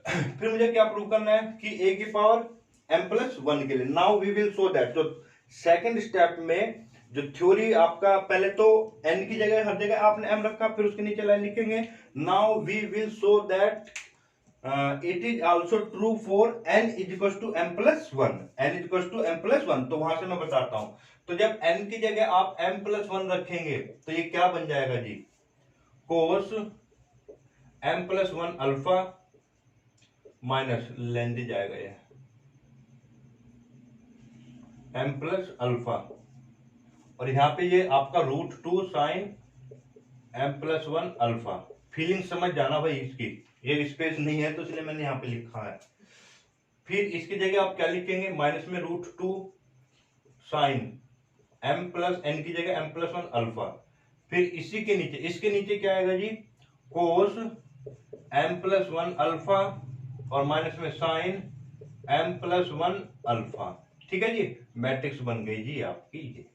फिर मुझे क्या प्रूव करना है कि a की पावर m+1 के लिए, now we will show that. तो सेकंड स्टेप में जो थ्योरी आपका, पहले तो n की जगह हर जगह आपने m रखा, फिर उसके नीचे लाइन लिखेंगे now we will show that it is also true for n is equals to m+1, n is equals to m+1, तो वहां से मैं बताता हूं। तो जब n की जगह आप m+1 रखेंगे तो ये क्या बन जाएगा जी, कोस m+1 अल्फा माइनस लेंथ जाएगा ये m+अल्फा, और यहाँ पे ये आपका √2 साइन m+1 अल्फा। फीलिंग समझ जाना भाई इसकी, ये स्पेस नहीं है तो इसलिए मैंने यहाँ पे लिखा है। फिर इसकी जगह आप क्या लिखेंगे, माइनस में √2 साइन m+n की जगह m+1 अल्फा। फिर इसी के नीचे, इसके नीचे क्या आएगा जी, कोस m+1 अल्फा और माइनस में साइन m+1 अल्फा। ठीक है जी, मैट्रिक्स बन गई जी आपकी ये।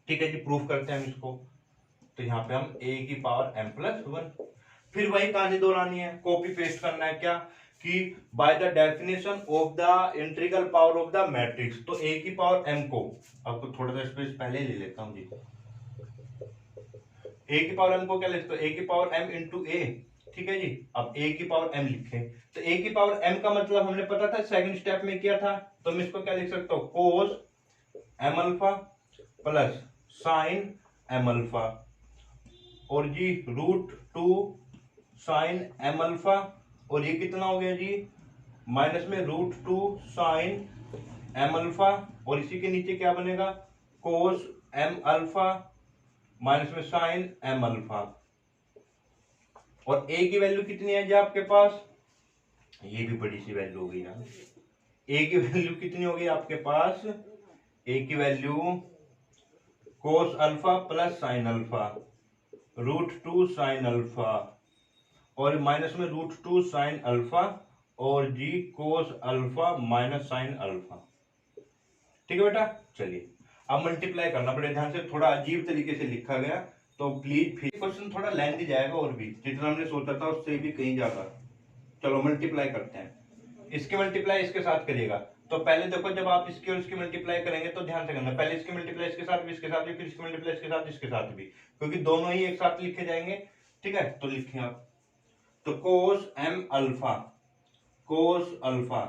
ठीक है जी, प्रूफ करते हैं हम इसको। तो यहाँ पे हम a की पावर m+1, फिर वही कहानी दोहरानी है, कॉपी पेस्ट करना है क्या, कि by the definition of the integral power of the matrix. तो a की पावर m को, आपको थोड़ा सा स्पेस पहले ले लेता हूं जी, a की पावर m को क्या लिखते हो, a की पावर m इंटू a। ठीक है जी, अब a की पावर m लिखे, तो a की पावर m का मतलब हमने पता था, सेकंड स्टेप में किया था, तो मैं इसको क्या लिख सकता हूँ, कोस m alpha plus sine m alpha, और जी √2 साइन m अल्फा, और ये कितना हो गया जी, माइनस में √2 साइन m अल्फा, और इसी के नीचे क्या बनेगा, कोस m अल्फा माइनस में साइन m अल्फा। और a की वैल्यू कितनी है जी आपके पास, ये भी बड़ी सी वैल्यू हो गई ना, a की वैल्यू कितनी होगी आपके पास, a की value cos alpha plus sine alpha, √2 sine alpha, और माइनस में √2 साइन अल्फा, और जी cos alpha minus sine alpha. ठीक है बेटा, चलिए अब मल्टीप्लाई करना पड़ेगा ध्यान से, थोड़ा अजीब तरीके से लिखा गया, तो प्लीज फिर क्वेश्चन थोड़ा लेंथी जाएगा, और भी जितना हमने सोचा था उससे भी कहीं ज्यादा। चलो मल्टीप्लाई करते हैं, इसके मल्टीप्लाई इसके साथ करिएगा। तो पहले देखो, जब आप इसकी और इसकी मल्टीप्लाई करेंगे तो ध्यान से करना, पहले इसकी मल्टीप्लाई इसके साथ भी, इसके साथ भी, फिर इसकी मल्टीप्लाई इसके साथ, इसके साथ भी, क्योंकि दोनों ही एक साथ लिखे जाएंगे। ठीक है, तो लिखें आप, तो कोस m अल्फा, कोस अल्फा,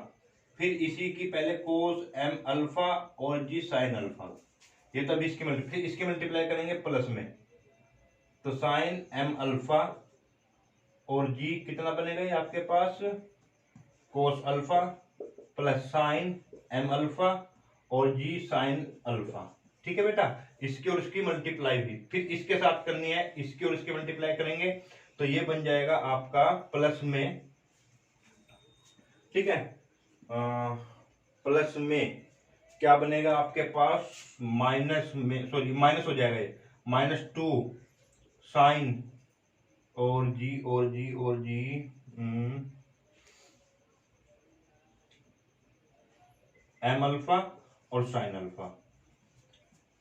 फिर इसी की पहले कोस m अल्फा और जी साइन अल्फा, ये तब इसकी मल्टीप्लाई, फिर इसकी मल्टीप्लाई करेंगे प्लस में, तो साइन m अल्फा और जी कितना बनेगा ये आपके पास, cos alpha plus sine m alpha और जी साइन अल्फा। ठीक है बेटा, इसकी और इसकी मल्टीप्लाई भी फिर इसके साथ करनी है, इसकी और इसकी मल्टीप्लाई करेंगे तो ये बन जाएगा आपका प्लस में, ठीक है, प्लस में क्या बनेगा आपके पास, माइनस में, सॉरी माइनस हो जाएगा ये, -2 साइन और जी m अल्फा और साइन अल्फा।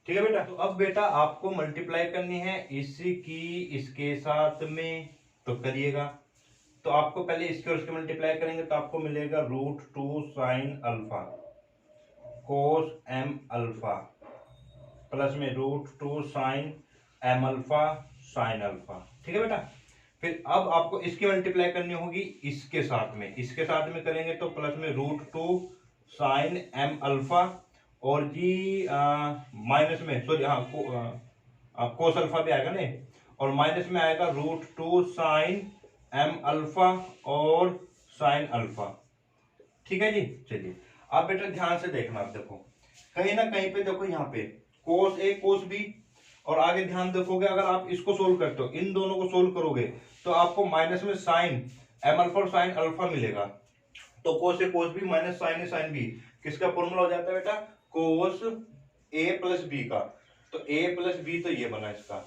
ठीक है बेटा, तो अब बेटा आपको मल्टीप्लाई करनी है इसकी इसके साथ में, तो करिएगा। तो आपको पहले इसके और इसके मल्टीप्लाई करेंगे तो आपको मिलेगा √2 sine alpha cos m alpha plus में √2 sine m alpha sine alpha. ठीक है बेटा, फिर अब आपको इसकी मल्टीप्लाई करनी होगी इसके साथ में, इसके साथ में करेंगे तो प्लस में √2 साइन m अल्फा और जी माइनस में, सॉरी हाँ कोस अल्फा भी आएगा नहीं, और माइनस में आएगा √2 साइन m अल्फा और साइन अल्फा। ठीक है जी, चलिए आप बेटा ध्यान से देखना, आप देखो कहीं ना कहीं पे देखो, यहाँ पे कोस ए कोस बी, और आगे ध्यान देखोगे अगर आप इसको सोल्व करते हो, इन दोनों को सोल्व करोगे तो आपको माइनस में साइन m अल्फा और साइन अल्फा मिलेगा। तो कोस A cos B minus sign A sine B, किसका फॉर्मूला हो जाता है बेटा, कोस ए प्लस बी का। तो ए प्लस बी तो ये बना इसका,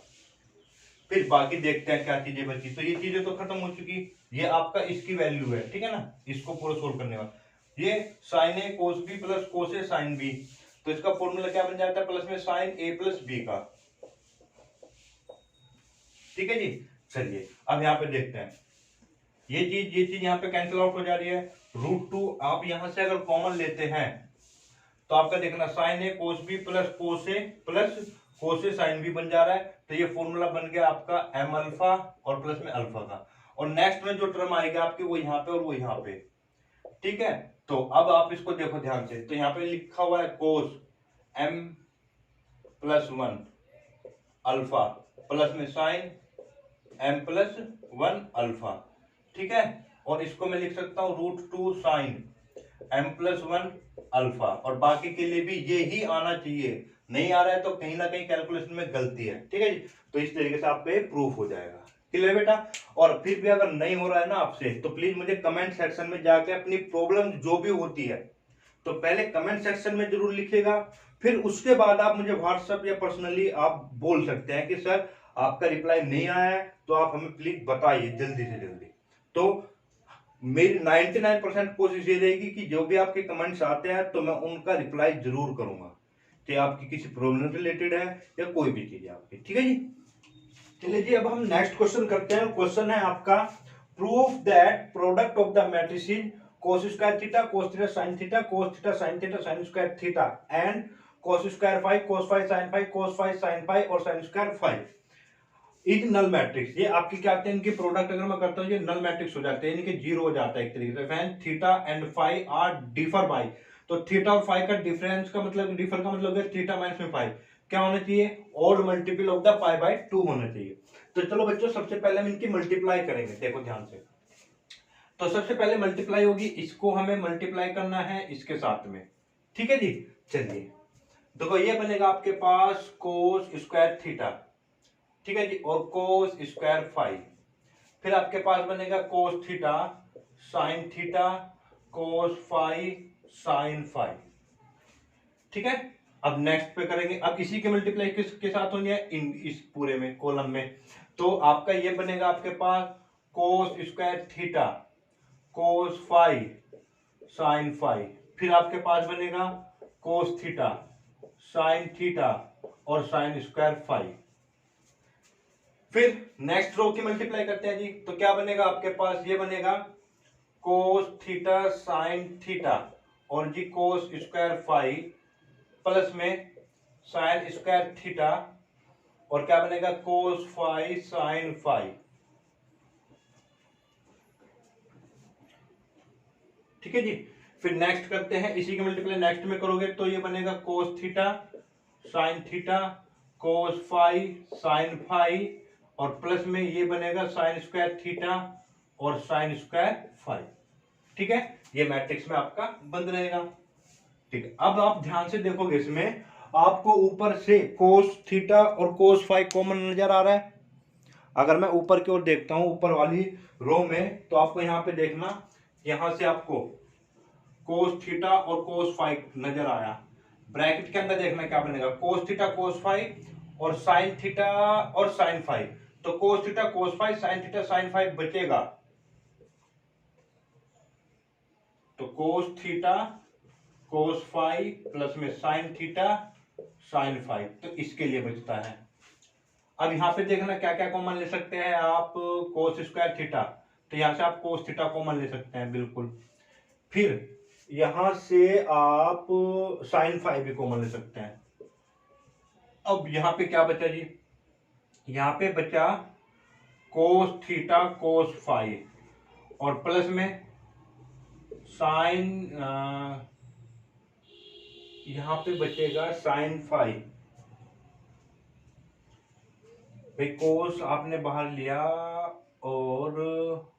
फिर बाकी देखते हैं क्या चीजें बची। तो ये चीजें तो खत्म हो चुकी, ये आपका इसकी वैल्यू है, ठीक है ना, इसको पूरा सोल्व करने का, ये साइन ए कोस बी प्लस कोस ए साइन बी, तो इसका फॉर्मूला क्या बन जाता है, प्लस में साइन ए प्लस बी का। ठीक है जी, चलिए अब यहाँ पे देखते हैं, ये चीज यहाँ पे कैंसिल आउट हो जा रही है, √2 आप यहां से अगर कॉमन लेते हैं तो आपका देखना साइन ए कोस बी प्लस कोस ए साइन बी बन जा रहा है, तो ये फॉर्मूला बन गया आपका m अल्फा और प्लस में अल्फा का, और नेक्स्ट में जो टर्म आएगा आपके वो यहाँ पे और वो यहाँ पे। ठीक है, तो अब आप इसको देखो ध्यान से, तो यहाँ पे लिखा हुआ है कोस m प्लस 1 अल्फा प्लस में साइन m+1 अल्फा, ठीक है। और इसको मैं लिख सकता हूं √2 साइन m+1 अल्फा, और बाकी के लिए भी ये ही आना चाहिए। नहीं आ रहा है तो कहीं ना कहीं कैलकुलेशन में गलती है, ठीक है जी। तो इस तरीके से आपका ये प्रूफ हो जाएगा, क्लियर बेटा। और फिर भी अगर नहीं हो रहा है ना आपसे, तो प्लीज मुझे कमेंट सेक्शन में जाके अपनी प्रॉब्लम जो भी होती है तो पहले कमेंट सेक्शन में जरूर लिखिएगा, फिर उसके बाद आप मुझे व्हाट्सएप या पर्सनली आप बोल सकते हैं कि सर आपका रिप्लाई नहीं आया है, तो आप हमें प्लीज बताइए जल्दी से जल्दी। तो मेरी 99% कोशिश ये रहेगी कि जो भी आपके कमेंट्स आते हैं तो मैं उनका रिप्लाई जरूर करूंगा, चाहे आपकी किसी प्रॉब्लम रिलेटेड है या कोई भी चीज है आपकी, ठीक है जी। चलिए जी, अब हम नेक्स्ट क्वेश्चन करते हैं। क्वेश्चन है आपका, proof that product of the matrices cos square theta cos theta sin theta cos theta sin square theta and cos square phi cos phi sin phi cos phi sin phi और sin square phi is null matrix. ये आपकी क्या आते हैं, इनके product अगर मैं करता हूं ये नल मैट्रिक्स हो जाते हैं, इनके जीरो हो जाता है एक तरीके से। When theta and phi are differ by, तो थीटा और फाई का डिफरेंस का मतलब, डिफर का मतलब है थीटा माइनस में फाई क्या होना चाहिए, odd multiple of the pi by 2 होना चाहिए। तो चलो बच्चों, सबसे पहले हम इनकी मल्टीप्लाई करेंगे, देखो ध्यान से। तो सबसे पहले मल्टीप्लाई होगी, इसको हमें मल्टीप्लाई करना है इसके साथ में, ठीक है जी। चलिए देखो, ये बनेगा आपके पास कोस स्क्वायर थीटा, ठीक है जी, और कोस स्क्वायर फाई। फिर आपके पास बनेगा cos theta sine theta cos phi sine phi, ठीक है। अब नेक्स्ट पे करेंगे, अब इसी के मल्टीप्लाई किसके साथ होनी है, इस पूरे में कॉलम में। तो आपका ये बनेगा आपके पास cos square theta cos phi sine phi. फिर आपके पास बनेगा कोस थीटा साइन थीटा और साइन स्क्वायर फाई। फिर नेक्स्ट रो की मल्टीप्लाई करते हैं जी, तो क्या बनेगा आपके पास, ये बनेगा कोस थीटा साइन थीटा और जी कोस स्क्वायर फाई प्लस में साइन स्क्वायर थीटा और क्या बनेगा कोस फाई साइन फाई, ठीक है जी। फिर नेक्स्ट करते हैं, इसी के मल्टीप्लाई नेक्स्ट में करोगे तो ये बनेगा cos theta sine theta cos phi sine phi और प्लस में ये बनेगा साइन स्क्वायर थीटा और साइन स्क्वायर फाई, ठीक है। ये मैट्रिक्स में आपका बंद रहेगा, ठीक है। अब आप ध्यान से देखोगे, इसमें आपको ऊपर से कोस थीटा और कोस फाई कॉमन नजर आ रहा है। अगर मैं ऊपर की ओर देखता हूं, ऊपर वाली रो में, तो आपको यहां पे देखना, यहां से आपको कोस थीटा और कोस फाई नजर आया। ब्रैकेट के अंदर देखना क्या बनेगा, कोस थीटा कोस फाई और साइन थीटा और साइन फाई। तो cos theta cos phi sine theta sine phi बचेगा, तो cos theta cos phi plus में साइन थीटा साइन फाई, तो इसके लिए बचता है। अब यहां पे देखना क्या क्या कॉमन ले सकते हैं आप, कोस स्क्वायर थीटा, तो यहां से आप कोस थीटा कॉमन ले सकते हैं बिल्कुल। फिर यहां से आप साइन फाई भी कॉमन ले सकते हैं। अब यहां पे क्या बचा जी, यहां पे बचा कोस थीटा कोस फाई और प्लस में साइन, यहां पे बचेगा साइन फाई। भाई कोस आपने बाहर लिया और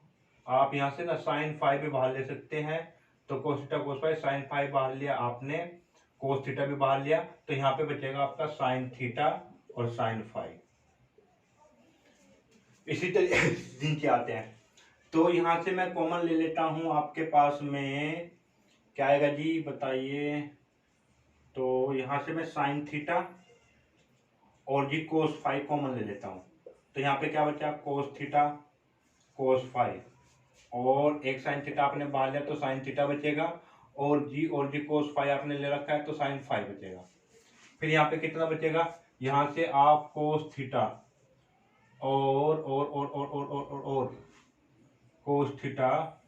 आप यहां से ना साइन फाई भी बाहर ले सकते हैं, तो cos theta cos phi sine phi बाहर लिया आपने, कोस थीटा भी बाहर लिया, तो यहां पे बचेगा आपका साइन थीटा और साइन फाई। इसी तरीके नीचे आते हैं, तो यहां से मैं कॉमन ले लेता हूं, आपके पास में क्या आएगा जी बताइए। तो यहां से मैं साइन थीटा और जी कोस फाई कॉमन ले लेता हूं, तो यहाँ पे क्या बचा, कोस थीटा कोस फाई और एक साइन थीटा आपने बाहर लिया तो साइन थीटा बचेगा, और जी कोस फाई आपने ले रखा है तो साइन फाई बचेगा। फिर यहाँ पे कितना बचेगा, यहाँ से आप कोस थीटा और कोस थीटा,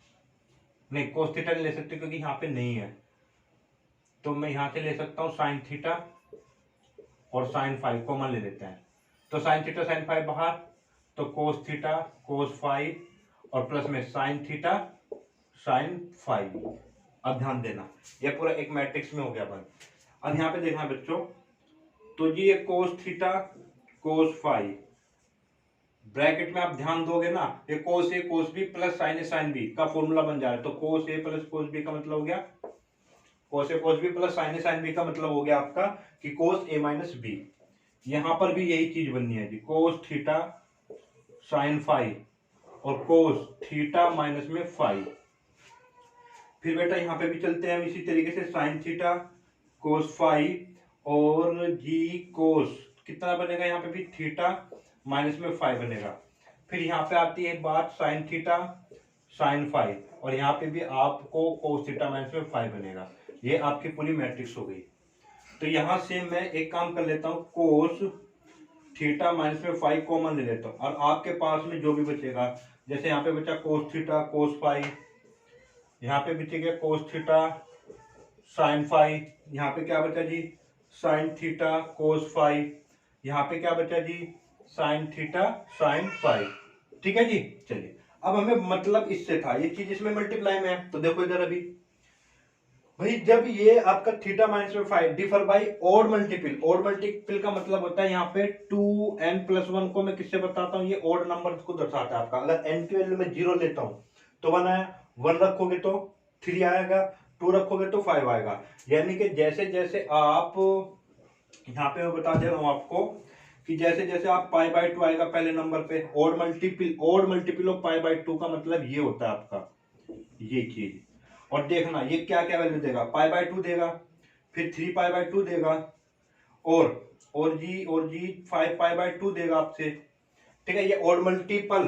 नहीं कोस थीटा नहीं ले सकते क्योंकि यहाँ पे नहीं है, तो मैं यहाँ से ले सकता हूँ साइन थीटा और साइन फाई कॉमन ले लेते हैं, तो साइन थीटा साइन फाई बाहर, तो कोस थीटा कोस फाई और प्लस में साइन थीटा साइन फाई। अब ध्यान देना, ये पूरा एक मैट्रिक्स में हो गया बन। अब यहाँ पे देखना बच्चों, तो जी ये cos theta cos phi, bracket में आप ध्यान दोगे ना, ये cos A cos B plus sine A sine B का फॉर्मूला बन जा रहा है। तो कोस ए प्लस कोस बी का मतलब हो गया, कोस A cos B plus sine A sine B का मतलब हो गया आपका कि कोस ए माइनस बी। यहां पर भी यही चीज बननी है जी, कोस थीटा साइन फाई और कोस थीटा माइनस में फाई। फिर बेटा यहाँ पे भी चलते हैं हम इसी तरीके से, साइन थीटा कोस फाई और जी कोस कितना बनेगा यहाँ पे भी थीटा माइनस में फाई बनेगा। फिर यहाँ पे आती है बात साइन थीटा साइन फाई और यहाँ पे भी आपको कोस थीटा माइनस में फाई बनेगा। ये आपकी पूरी मैट्रिक्स हो गई। तो यहाँ से मैं एक काम कर लेता हूँ, कोस थीटा माइनस में फाई कॉमन ले लेता हूँ और आपके पास में जो भी बचेगा, जैसे यहाँ पे बचा कोस थीटा कोस फाई, यहाँ पे बचेगा कोस थीटा साइन फाई, यहाँ पे क्या बचा जी साइन थीटा कोस फाई, यहाँ पे क्या बचा जी साइन थीटा साइन फाई। ठीक है जी। चलिए अब हमें मतलब इससे था, ये चीज इसमें मल्टीप्लाई में है। तो देखो इधर अभी भाई, जब ये आपका थीटा माइनस में phi differ by odd multiple, odd multiple का मतलब होता है यहाँ पे 2n+1 को मैं किससे बताता हूँ, ये ओड नंबर को दर्शाता है आपका। अगर n की वैल्यू में 0 लेता हूँ तो 1 आया, 1 रखोगे तो 3 आएगा, 2 रखोगे तो 5 आएगा। यानी कि जैसे जैसे आप, यहाँ पे मैं बता दे रहा हूँ आपको कि जैसे जैसे आप π/2 आएगा पहले नंबर पे, ओड मल्टीपल ऑफ π/2 का मतलब ये होता है आपका ये चीज। और देखना ये क्या क्या वैल्यू देगा, π/2 देगा, फिर 3π/2 देगा और जी 5π/2 देगा आपसे। ठीक है, ये ओड मल्टीपल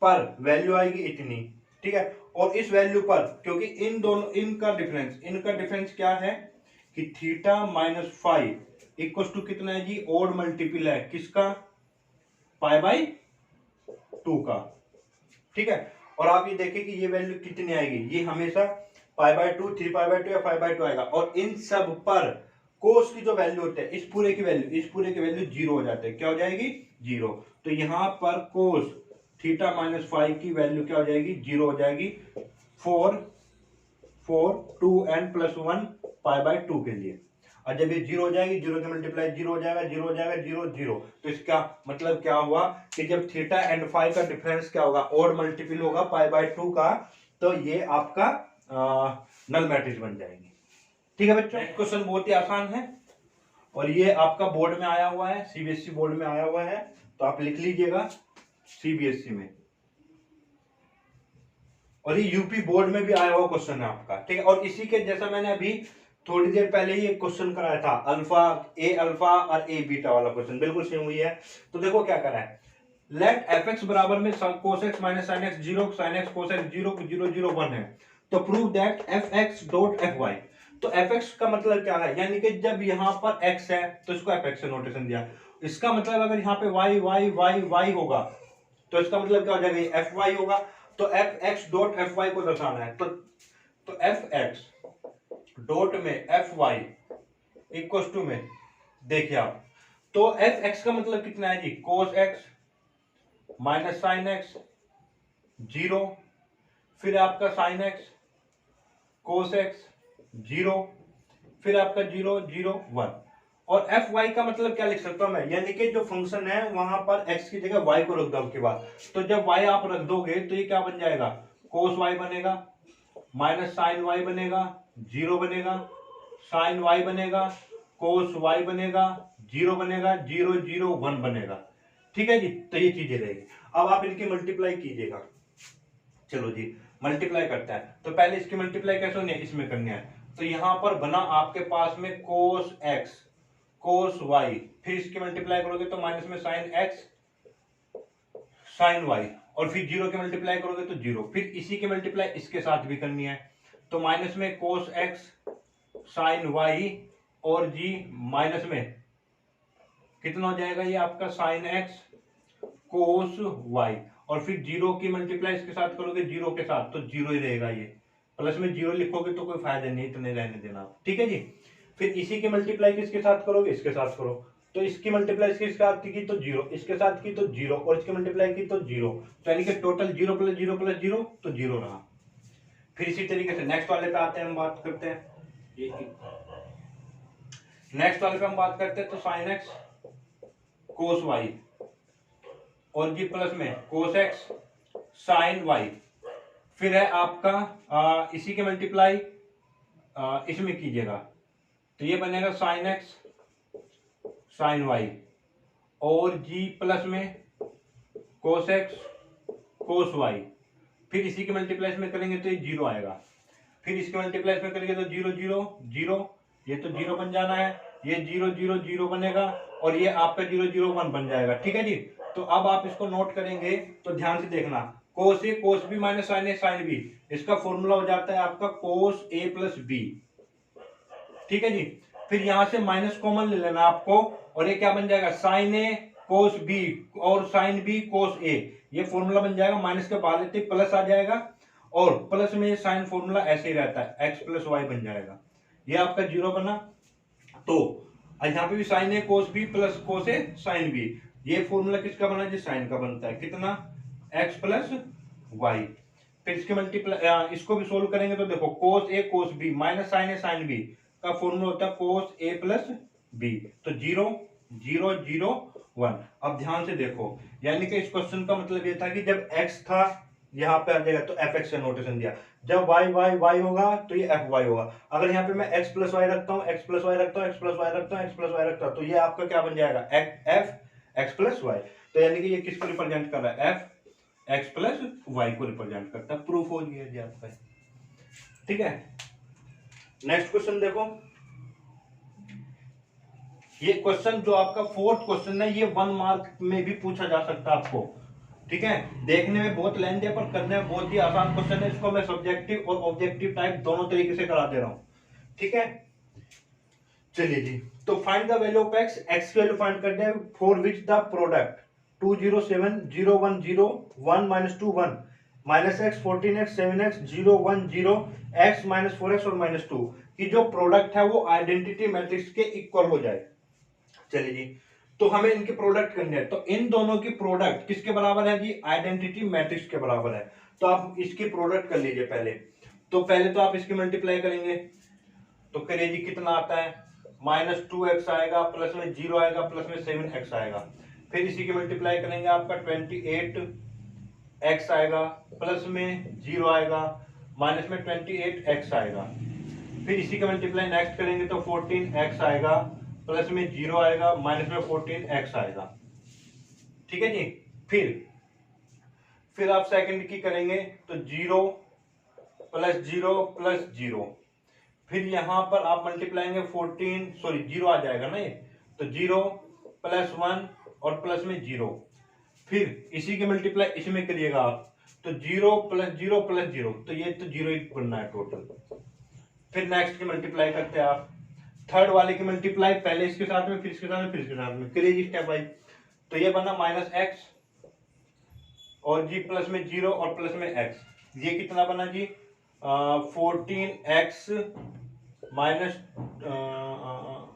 पर वैल्यू आएगी इतनी। ठीक है, और इस वैल्यू पर क्योंकि इन दोनों इनका डिफरेंस क्या है कि theta minus phi equal to कितना है जी, ओड मल्टीपल है किसका, π/2 का। ठीक है, और आप ये देखें कि ये वैल्यू कितनी आएगी, ये हमेशा π/2 3π/2 या 5/2 आएगा। और इन सब पर कोस की जो वैल्यू होती है, इस पूरे की वैल्यू 0 हो जाते हैं। क्या हो जाएगी 0। तो यहां पर कोस थीटा माइनस फाइव की वैल्यू क्या हो जाएगी 0 हो जाएगी 4 2n+1 π/2 के लिए। और जब ये 0 हो जाएगी, 0 के मल्टीप्लाई 0 हो जाएगा, 0 हो जाएगा, 0 0। तो इसका मतलब क्या हुआ कि जब थीटा एंड फाई का डिफरेंस क्या होगा, ओड मल्टीपल होगा π/2 का, तो ये आपका नल मैट्रिक्स बन जाएगी। ठीक है बच्चों, क्वेश्चन बहुत ही आसान है और ये आपका बोर्ड में आया हुआ है, सीबीएसई बोर्ड में आया हुआ है, तो आप लिख लीजिएगा सीबीएसई में। और ये यूपी बोर्ड में भी आया हुआ क्वेश्चन है आपका। ठीक है, और इसी के जैसा मैंने अभी थोड़ी देर पहले ही एक क्वेश्चन कराया था, अल्फा और ए बीटा वाला क्वेश्चन बिल्कुल सेम हुई है। तो देखो क्या करा है, लेट fx बराबर में cos x minus sin x 0, sin x cos x 0 0 0 1 है। तो prove that fx dot fy। तो fx का मतलब क्या है, यानी कि जब यहाँ पर x है तो इसको fx से नोटेशन दिया। इसका मतलब अगर यहाँ पे y होगा तो इसका मतलब क्या हो जाएगा, fy होगा। तो fx डॉट fy को दर्शाना है, तो fx डॉट में fy इक्वल टू में, देखिए आप, तो fx का मतलब कितना है जी, cos x minus sine x 0, फिर आपका साइन एक्स कोस एक्स 0, फिर आपका 0 0 1। और एफ वाई का मतलब क्या लिख सकता हूं मैं, यानी कि जो फंक्शन है वहां पर x की जगह y को रख दो के बाद। तो जब y आप रख दोगे तो ये क्या बन जाएगा, कोस y बनेगा माइनस साइन y बनेगा 0 बनेगा, साइन y बनेगा, कोस y बनेगा 0 बनेगा, 0 0 1 बनेगा। ठीक है जी, तो ये चीजें रहेगी। अब आप इनकी मल्टीप्लाई कीजिएगा। चलो जी मल्टीप्लाई करता है, तो पहले इसकी मल्टीप्लाई कैसे होनी है, इसमें करनी है। तो यहां पर बना आपके पास में कोस x कोस y, फिर इसकी मल्टीप्लाई करोगे तो माइनस में साइन x साइन y, और फिर 0 की मल्टीप्लाई करोगे तो 0, फिर इसी की मल्टीप्लाई इसके साथ भी करनी है। तो माइनस में कोस x साइन y और जी माइनस में कितना हो जाएगा ये आपका साइन x कोस y, और फिर 0 की मल्टीप्लाई इसके साथ करोगे 0 के साथ तो 0 ही रहेगा, ये प्लस में 0 लिखोगे तो कोई फायदा नहीं, इतने रहने देना आप। ठीक है जी, फिर इसी की मल्टीप्लाई किसके साथ करोगे, इसके साथ करो। तो इसकी मल्टीप्लाई इसके साथ की तो 0, इसके साथ की तो 0, और इसकी मल्टीप्लाई की तो 0, तो यानी कि टोटल 0 + 0 + 0 तो 0 रहा। फिर इसी तरीके से नेक्स्ट वाले पे आते हैं, हम बात करते हैं। नेक्स्ट वाले पे हम बात करते हैं तो साइन एक्स कोस वाई, और जी प्लस में कोस एक्स साइन वाई। फिर है आपका इसी के मल्टीप्लाई इसमें कीजिएगा, तो ये बनेगा साइन एक्स साइन वाई, और जी प्लस में कोस एक्स कोस वाई। फिर इसी के मल्टीप्लाई में करेंगे तो ये जीरो आएगा, फिर इसके मल्टीप्लाई में करेंगे तो जीरो जीरो जीरो, ये तो जीरो बन जाना है, ये जीरो जीरो जीरो बनेगा, और ये आपका जीरो जीरो वन बन जाएगा। ठीक है जी। तो अब आप इसको नोट करेंगे तो ध्यान से देखना, कोस A cos B minus sign A sine B, इसका फॉर्मूला हो जाता है आपका कोस ए प्लस बी। ठीक है जी। फिर यहां से माइनस कॉमन ले लेना आपको, और ये क्या बन जाएगा साइन ए कोस बी और साइन बी कोस ए, ये फॉर्मूला बन जाएगा। माइनस के बाहर लेते प्लस आ जाएगा, और प्लस में ये साइन फॉर्मूला ऐसे ही रहता है, एक्स प्लस वाई बन जाएगा। ये आपका जीरो बना। तो यहाँ पे भी साइन ए कोस बी प्लस कोस ए साइन बी, ये फॉर्मूला किसका बना जी साइन का बनता है, कितना एक्स प्लस वाई। फिर इसके मल्टीप्लाई इसको भी सोल्व करेंगे तो देखो कोस A cos B minus sign A sine B का फॉर्मूला होता है कोस ए प्लस बी, तो जीरो जीरो जीरो वन। अब ध्यान से देखो, यानी कि इस क्वेश्चन का मतलब ये था कि जब x था यहाँ पे आ जाएगा तो एफ एक्स से नोटेशन दिया, जब y y y होगा तो ये एफ वाई होगा। अगर यहाँ पे मैं x प्लस वाई रखता हूँ, x प्लस वाई रखता हूँ, x प्लस वाई रखता हूँ, x प्लस वाई रखता हूँ, तो ये आपका क्या बन जाएगा एफ एक्स प्लस वाई। तो यानी कि ये किसको रिप्रेजेंट कर रहा है, एफ एक्स प्लस वाई को रिप्रेजेंट करता है। प्रूफ हो गया जी आपका। ठीक है, नेक्स्ट क्वेश्चन देखो। ये क्वेश्चन जो आपका फोर्थ क्वेश्चन है, ये 1 मार्क में भी पूछा जा सकता है आपको। ठीक है, देखने में बहुत लेंथी है पर करने में बहुत ही आसान क्वेश्चन है। इसको मैं सब्जेक्टिव और ऑब्जेक्टिव टाइप दोनों तरीके से करा दे रहा हूं। ठीक है, चलिए जी। तो find the value of x, x की वैल्यू फाइंड करते हैं for which the product 207 0 1 0 1 minus 2 1 minus x 14x 7x 0 1 0 x minus 4x और माइनस 2 की जो प्रोडक्ट है वो आइडेंटिटी मैट्रिक्स के इक्वल हो जाए। चलिए जी, तो हमें इनके प्रोडक्ट करने हैं, तो इन दोनों की प्रोडक्ट किसके बराबर है जी, आइडेंटिटी मैट्रिक्स के बराबर है। तो आप इसकी प्रोडक्ट कर लीजिए पहले। तो पहले तो आप इसकी मल्टीप्लाई करेंगे, तो करिए जी, कितना आता है माइनस 2x आएगा, प्लस में 0 आएगा, प्लस में 7x आएगा। फिर इसी की मल्टीप्लाई करेंगे, आपका 28x आएगा, प्लस में 0 आएगा, माइनस में 28x आएगा। फिर इसी का मल्टीप्लाई नेक्स्ट करेंगे तो 14x आएगा, प्लस में 0 आएगा, माइनस में 14x आएगा। ठीक है जी। फिर आप सेकंड की करेंगे तो 0 प्लस 0 प्लस 0। फिर यहां पर आप मल्टीप्लाएंगे 0 आ जाएगा ना ये, तो 0 प्लस 1 और प्लस में 0। फिर इसी के मल्टीप्लाई इसमें करिएगा आप, तो 0 प्लस 0 प्लस 0, तो ये तो 0 ही बनना है टोटल। फिर नेक्स्ट की मल्टीप्लाई करते हैं आप, थर्ड वाले की मल्टीप्लाई पहले इसके साथ में, फिर इसके साथ में, फिर इसके साथ में, करिए स्टेप वाइज। तो ये बना माइनस एक्स और जी प्लस में 0 और प्लस में x, ये कितना बना जी 14x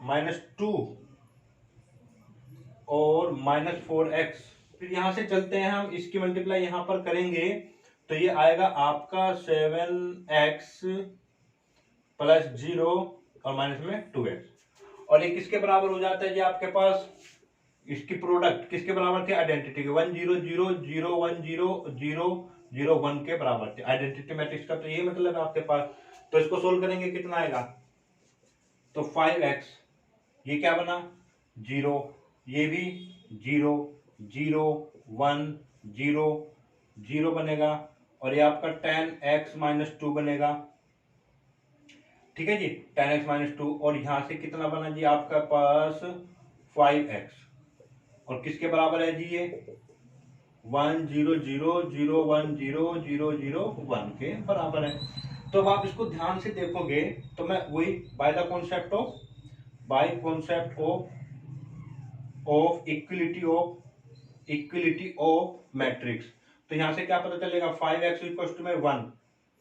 माइनस 2 और माइनस 4x। फिर यहां से चलते हैं हम, इसकी मल्टीप्लाई यहां पर करेंगे तो ये आएगा आपका 7x प्लस 0 और माइनस में 2x, और ये किसके बराबर हो जाता है जी आपके पास, इसकी प्रोडक्ट किसके बराबर थे, आइडेंटिटी के 1 0 0 0 1 0 0 0 1 के बराबर थे आइडेंटिटी मैट्रिक्स का। तो ये मतलब है आपके पास। तो इसको सोल्व करेंगे कितना आएगा, तो 5x, ये क्या बना 0, ये भी 0 0 1 0 0 बनेगा, और ये आपका 10x माइनस 2 बनेगा। ठीक है जी, 10x माइनस 2, और यहां से कितना बना जी आपका पास 5x, और किसके बराबर है जी ये 1 0 0 0 1 0 0 0 1 के बराबर है। तो अब आप इसको ध्यान से देखोगे तो मैं वही by concept of equality of matrix, तो यहां से क्या पता चलेगा 5x इक्वल टू में 1।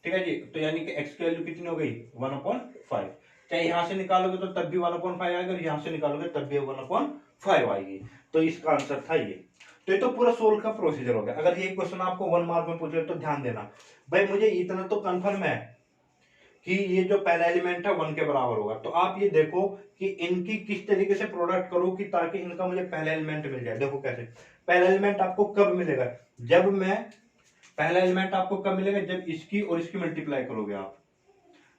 ठीक है जी, तो यानी कि x की वैल्यू कितनी हो गई 1/5। चाहे यहां से निकालोगे तो तब भी 1/5 आएगा, और यहां से निकालोगे तब भी 1/5 आएगी। तो इसका आंसर था ये। तो ये तो पूरा सोल्व का प्रोसीजर हो गया। अगर ये क्वेश्चन आपको 1 मार्क में पूछे तो ध्यान देना भाई, मुझे इतना तो कंफर्म है कि ये जो पहला एलिमेंट है 1 के बराबर होगा। तो आप ये देखो कि इनकी किस तरीके से प्रोडक्ट करो कि ताकि इनका मुझे पहला एलिमेंट मिल जाए। देखो कैसे, पहला एलिमेंट आपको कब मिलेगा, पहला एलिमेंट आपको कब मिलेगा, जब इसकी और इसकी मल्टीप्लाई करोगे आप।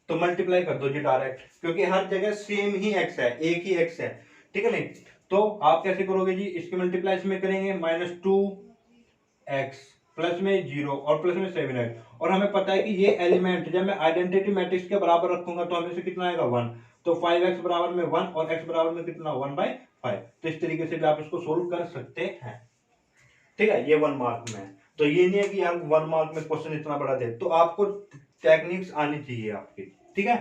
तो मल्टीप्लाई कर दो जी डायरेक्ट, क्योंकि हर जगह सेम ही एक्स है, एक ही एक्स है, ठीक है नहीं। तो आप कैसे करोगे जी, इसकी मल्टीप्लाई इसमें करेंगे, -2x प्लस में 0 और प्लस में 7x। और हमें पता है कि ये एलिमेंट जब मैं आइडेंटिटी मैट्रिक्स के बराबर रखूंगा तो हमें से कितना आएगा 1। तो 5x बराबर में 1 और x बराबर में कितना 1/5। तो इस तरीके से भी आप इसको सोल्व कर सकते हैं, ठीक है। ये 1 मार्क में है। तो ये नहीं है कि यार 1 मार्क में क्वेश्चन इतना बड़ा दे, तो आपको टेक्निक्स आनी चाहिए आपकी, ठीक है।